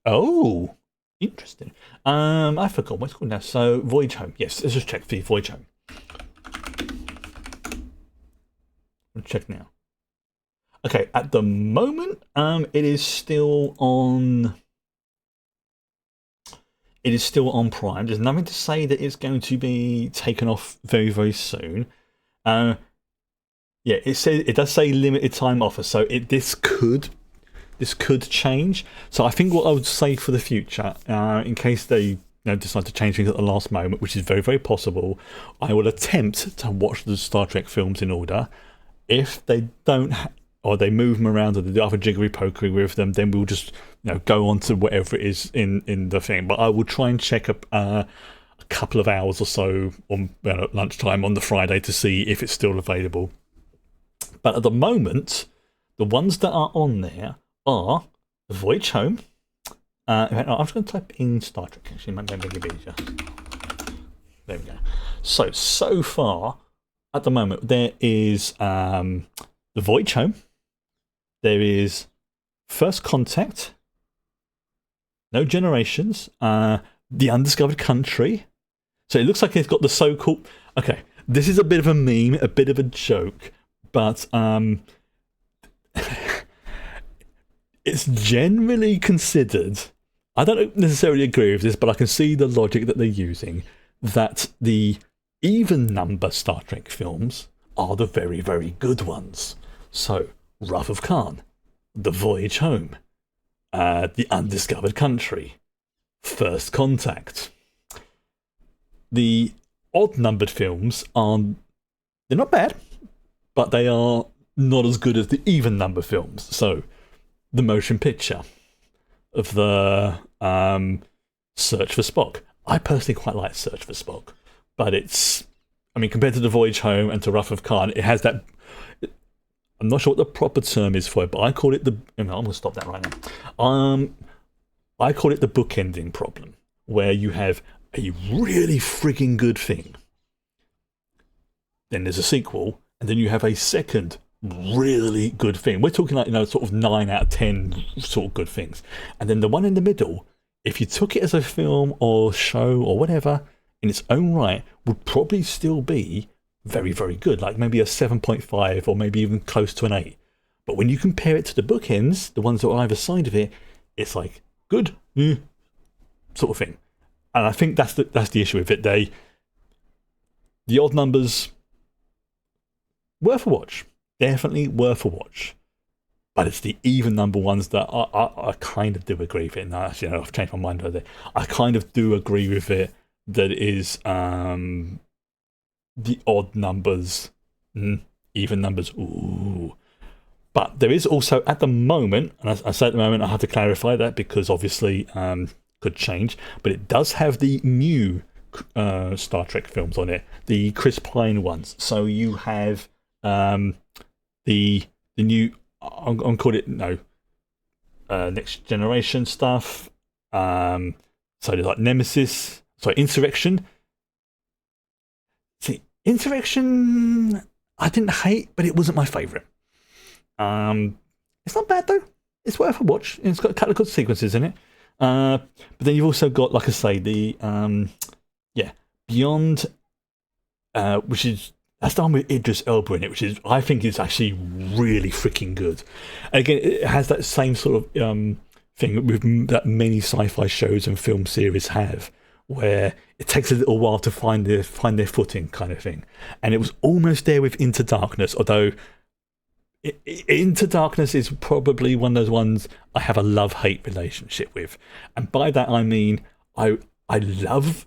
Oh, interesting. I forgot what it's called now. So, Voyage Home. Yes, let's just check for Voyage Home. I'll check now. Okay, at the moment, it is still on. It is still on Prime. There's nothing to say that it's going to be taken off very, very soon. Yeah, it does say limited time offer, so this could change. So I think what I would say for the future, in case they decide to change things at the last moment, which is very, very possible, I will attempt to watch the Star Trek films in order. If they don't, or they move them around or they do other jiggery pokery with them, then we'll just go on to whatever it is in the thing. But I will try and check a couple of hours or so on lunchtime on the Friday to see if it's still available. But at the moment, the ones that are on there are Voyage Home. I'm just going to type in Star Trek. Actually, might make it easier. There we go. So far, at the moment, there is the Voyage Home. There is First Contact. No Generations. The Undiscovered Country. So it looks like it's got the so-called. Okay, this is a bit of a meme, a bit of a joke, but it's generally considered. I don't necessarily agree with this, but I can see the logic that they're using. That the even number Star Trek films are the very, very good ones. So, Wrath of Khan, The Voyage Home, The Undiscovered Country, First Contact. The odd numbered films they're not bad, but they are not as good as the even number films. So, the motion picture of the Search for Spock. I personally quite like Search for Spock, but compared to The Voyage Home and to Wrath of Khan, it has that. I'm not sure what the proper term is for it, but I call it I'm going to stop that right now. I call it the bookending problem, where you have a really frigging good thing. Then there's a sequel, and then you have a second really good thing. We're talking like, sort of 9 out of 10 sort of good things. And then the one in the middle, if you took it as a film or show or whatever, in its own right, would probably still be very, very good. Like maybe a 7.5 or maybe even close to an 8. But when you compare it to the bookends, the ones that are either side of it, it's like good, sort of thing. And I think that's the issue with it. The odd numbers, worth a watch. Definitely worth a watch. But it's the even number ones that I kind of do agree with it. Now, actually, I've changed my mind about it. I kind of do agree with it that it is the odd numbers, even numbers. Ooh. But there is also, at the moment, and I say at the moment, I have to clarify that because obviously could change, but it does have the new Star Trek films on it, the Chris Pine ones. So you have the new, I'm calling it, Next Generation stuff. So there's like Nemesis, Insurrection. See, Insurrection, I didn't hate, but it wasn't my favourite. It's not bad though. It's worth a watch. It's got a couple of good sequences in it. But then you've also got, like I say, the Beyond, that's the one with Idris Elba in it, which is, I think, is actually really freaking good. And again, it has that same sort of thing with that many sci-fi shows and film series have, where it takes a little while to find their footing, kind of thing. And it was almost there with Into Darkness, although Into Darkness is probably one of those ones I have a love-hate relationship with. And by that I mean I love...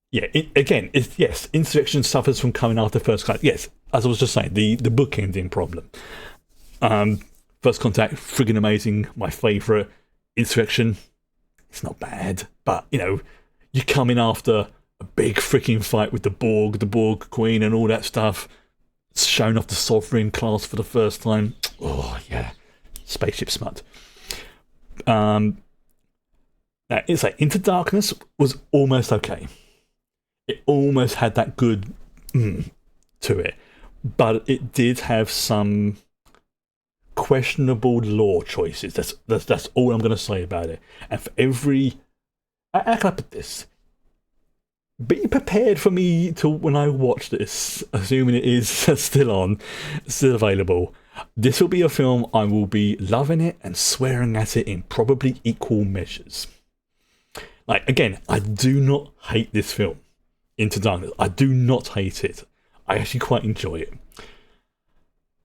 yes, Insurrection suffers from coming after First Contact. Yes, as I was just saying, the bookending problem. First Contact, friggin' amazing, my favourite. Insurrection, it's not bad, but, you're coming after a big freaking fight with the Borg Queen and all that stuff. Showing off the Sovereign class for the first time. Oh, yeah. Spaceship smut. Now, it's like Into Darkness was almost okay. It almost had that good to it. But it did have some questionable lore choices. That's all I'm going to say about it. And for every... How can I put this? Be prepared for me to, when I watch this, assuming it is still available, this will be a film I will be loving it and swearing at it in probably equal measures. Like, again, I do not hate this film, Into Darkness. I do not hate it. I actually quite enjoy it.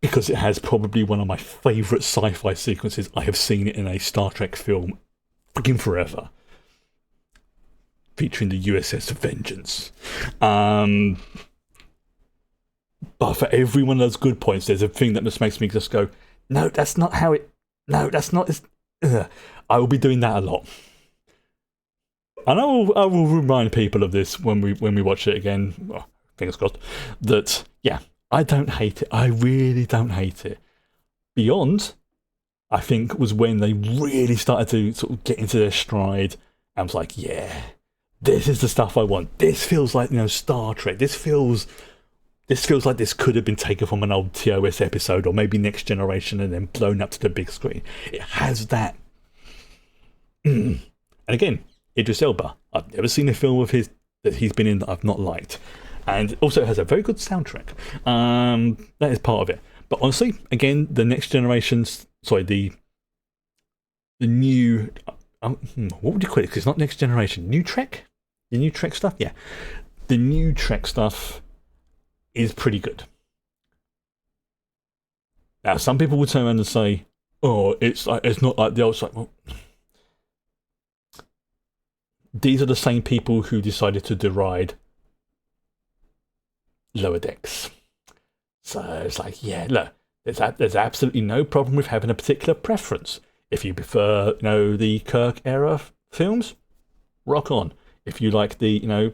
Because it has probably one of my favourite sci-fi sequences I have seen in a Star Trek film freaking forever. Featuring the USS Vengeance. But for every one of those good points, there's a thing that just makes me just go, no, that's not how it... No, that's not... I will be doing that a lot. And I will remind people of this when we watch it again, well, fingers crossed, that, yeah, I don't hate it. I really don't hate it. Beyond, I think, was when they really started to sort of get into their stride and was like, yeah... This is the stuff I want. This feels like, Star Trek. This feels like this could have been taken from an old TOS episode or maybe Next Generation and then blown up to the big screen. It has that. And again, Idris Elba. I've never seen a film of his that he's been in that I've not liked. And also it has a very good soundtrack. That is part of it. But honestly, again, the Next Generation's... Sorry, the new... what would you call it? Because it's not Next Generation. New Trek? The new Trek stuff? Yeah. The new Trek stuff is pretty good. Now, some people will turn around and say, oh, it's not like the old... Like, well, these are the same people who decided to deride Lower Decks. So it's like, yeah, look, there's absolutely no problem with having a particular preference. If you prefer, the Kirk era films, rock on. If you like the,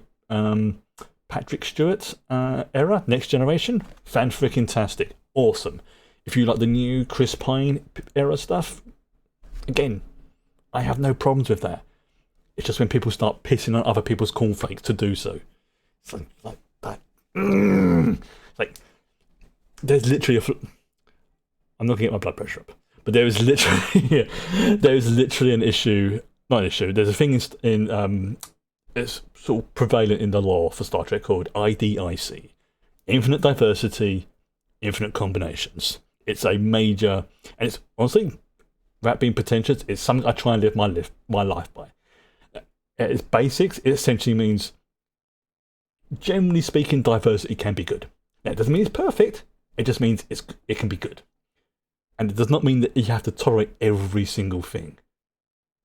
Patrick Stewart era, Next Generation, fan-freaking-tastic. Awesome. If you like the new Chris Pine era stuff, again, I have no problems with that. It's just when people start pissing on other people's cornflakes to do so. It's like that. Like, there's literally I'm not going to get my blood pressure up, but there is literally an issue. Not an issue. There's a thing in it's sort of prevalent in the lore for Star Trek called IDIC, infinite diversity, infinite combinations. It's a major, and it's honestly, without being pretentious, it's something I try and live my life by. At its basics, it essentially means, generally speaking, diversity can be good. Now, it doesn't mean it's perfect. It just means it can be good. And it does not mean that you have to tolerate every single thing.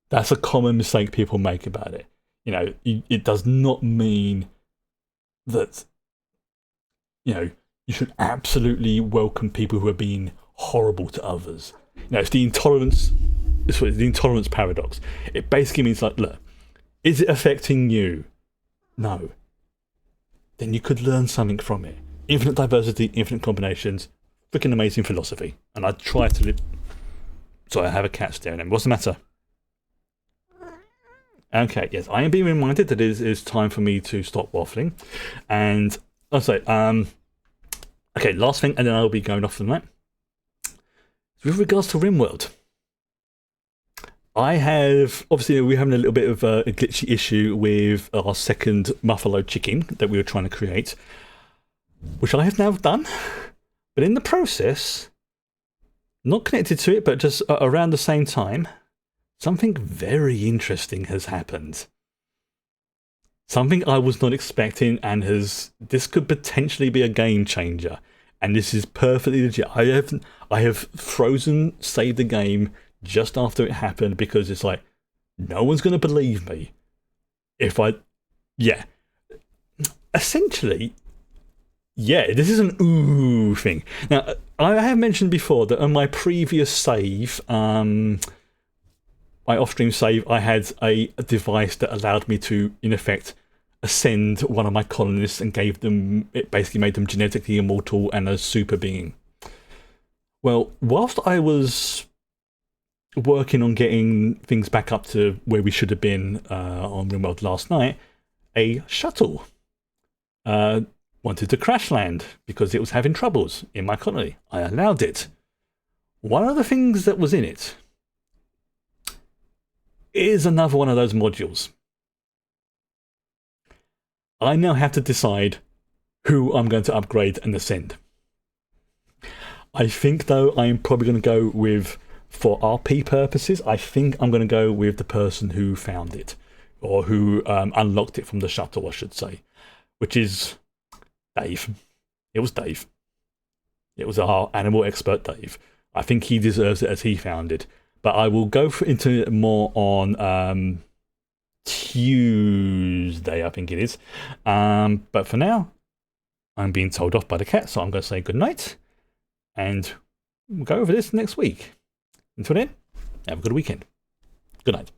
That's a common mistake people make about it. It does not mean that, you should absolutely welcome people who are being horrible to others. It's the intolerance paradox. It basically means like, look, is it affecting you? No. Then you could learn something from it. Infinite diversity, infinite combinations, freaking amazing philosophy. And I try to live. Sorry, I have a cat staring at me. What's the matter? Okay, yes, I am being reminded that it is time for me to stop waffling. And I'll say, okay, last thing, and then I'll be going off for the night. With regards to RimWorld, we're having a little bit of a glitchy issue with our second Muffalo chicken that we were trying to create, which I have now done. But in the process, not connected to it, but just around the same time, something very interesting has happened. Something I was not expecting, and this could potentially be a game changer. And this is perfectly legit. I have frozen saved the game just after it happened, because it's like, no one's going to believe me if essentially, this is an ooh thing. Now, I have mentioned before that on my previous save, my off-stream save, I had a device that allowed me to, in effect, ascend one of my colonists and it basically made them genetically immortal and a super being. Well, whilst I was working on getting things back up to where we should have been on RimWorld last night, a shuttle wanted to crash land because it was having troubles in my colony. I allowed it. One of the things that was in it is another one of those modules. I now have to decide who I'm going to upgrade and ascend. I think, though, I'm probably going to go with, for RP purposes, I think I'm going to go with the person who found it, or who unlocked it from the shuttle, I should say, which is Dave. It was Dave. It was our animal expert, Dave. I think he deserves it as he found it. But I will go into it more on Tuesday, I think it is. But for now, I'm being told off by the cat, so I'm going to say good night. And we'll go over this next week. Until then, have a good weekend. Good night.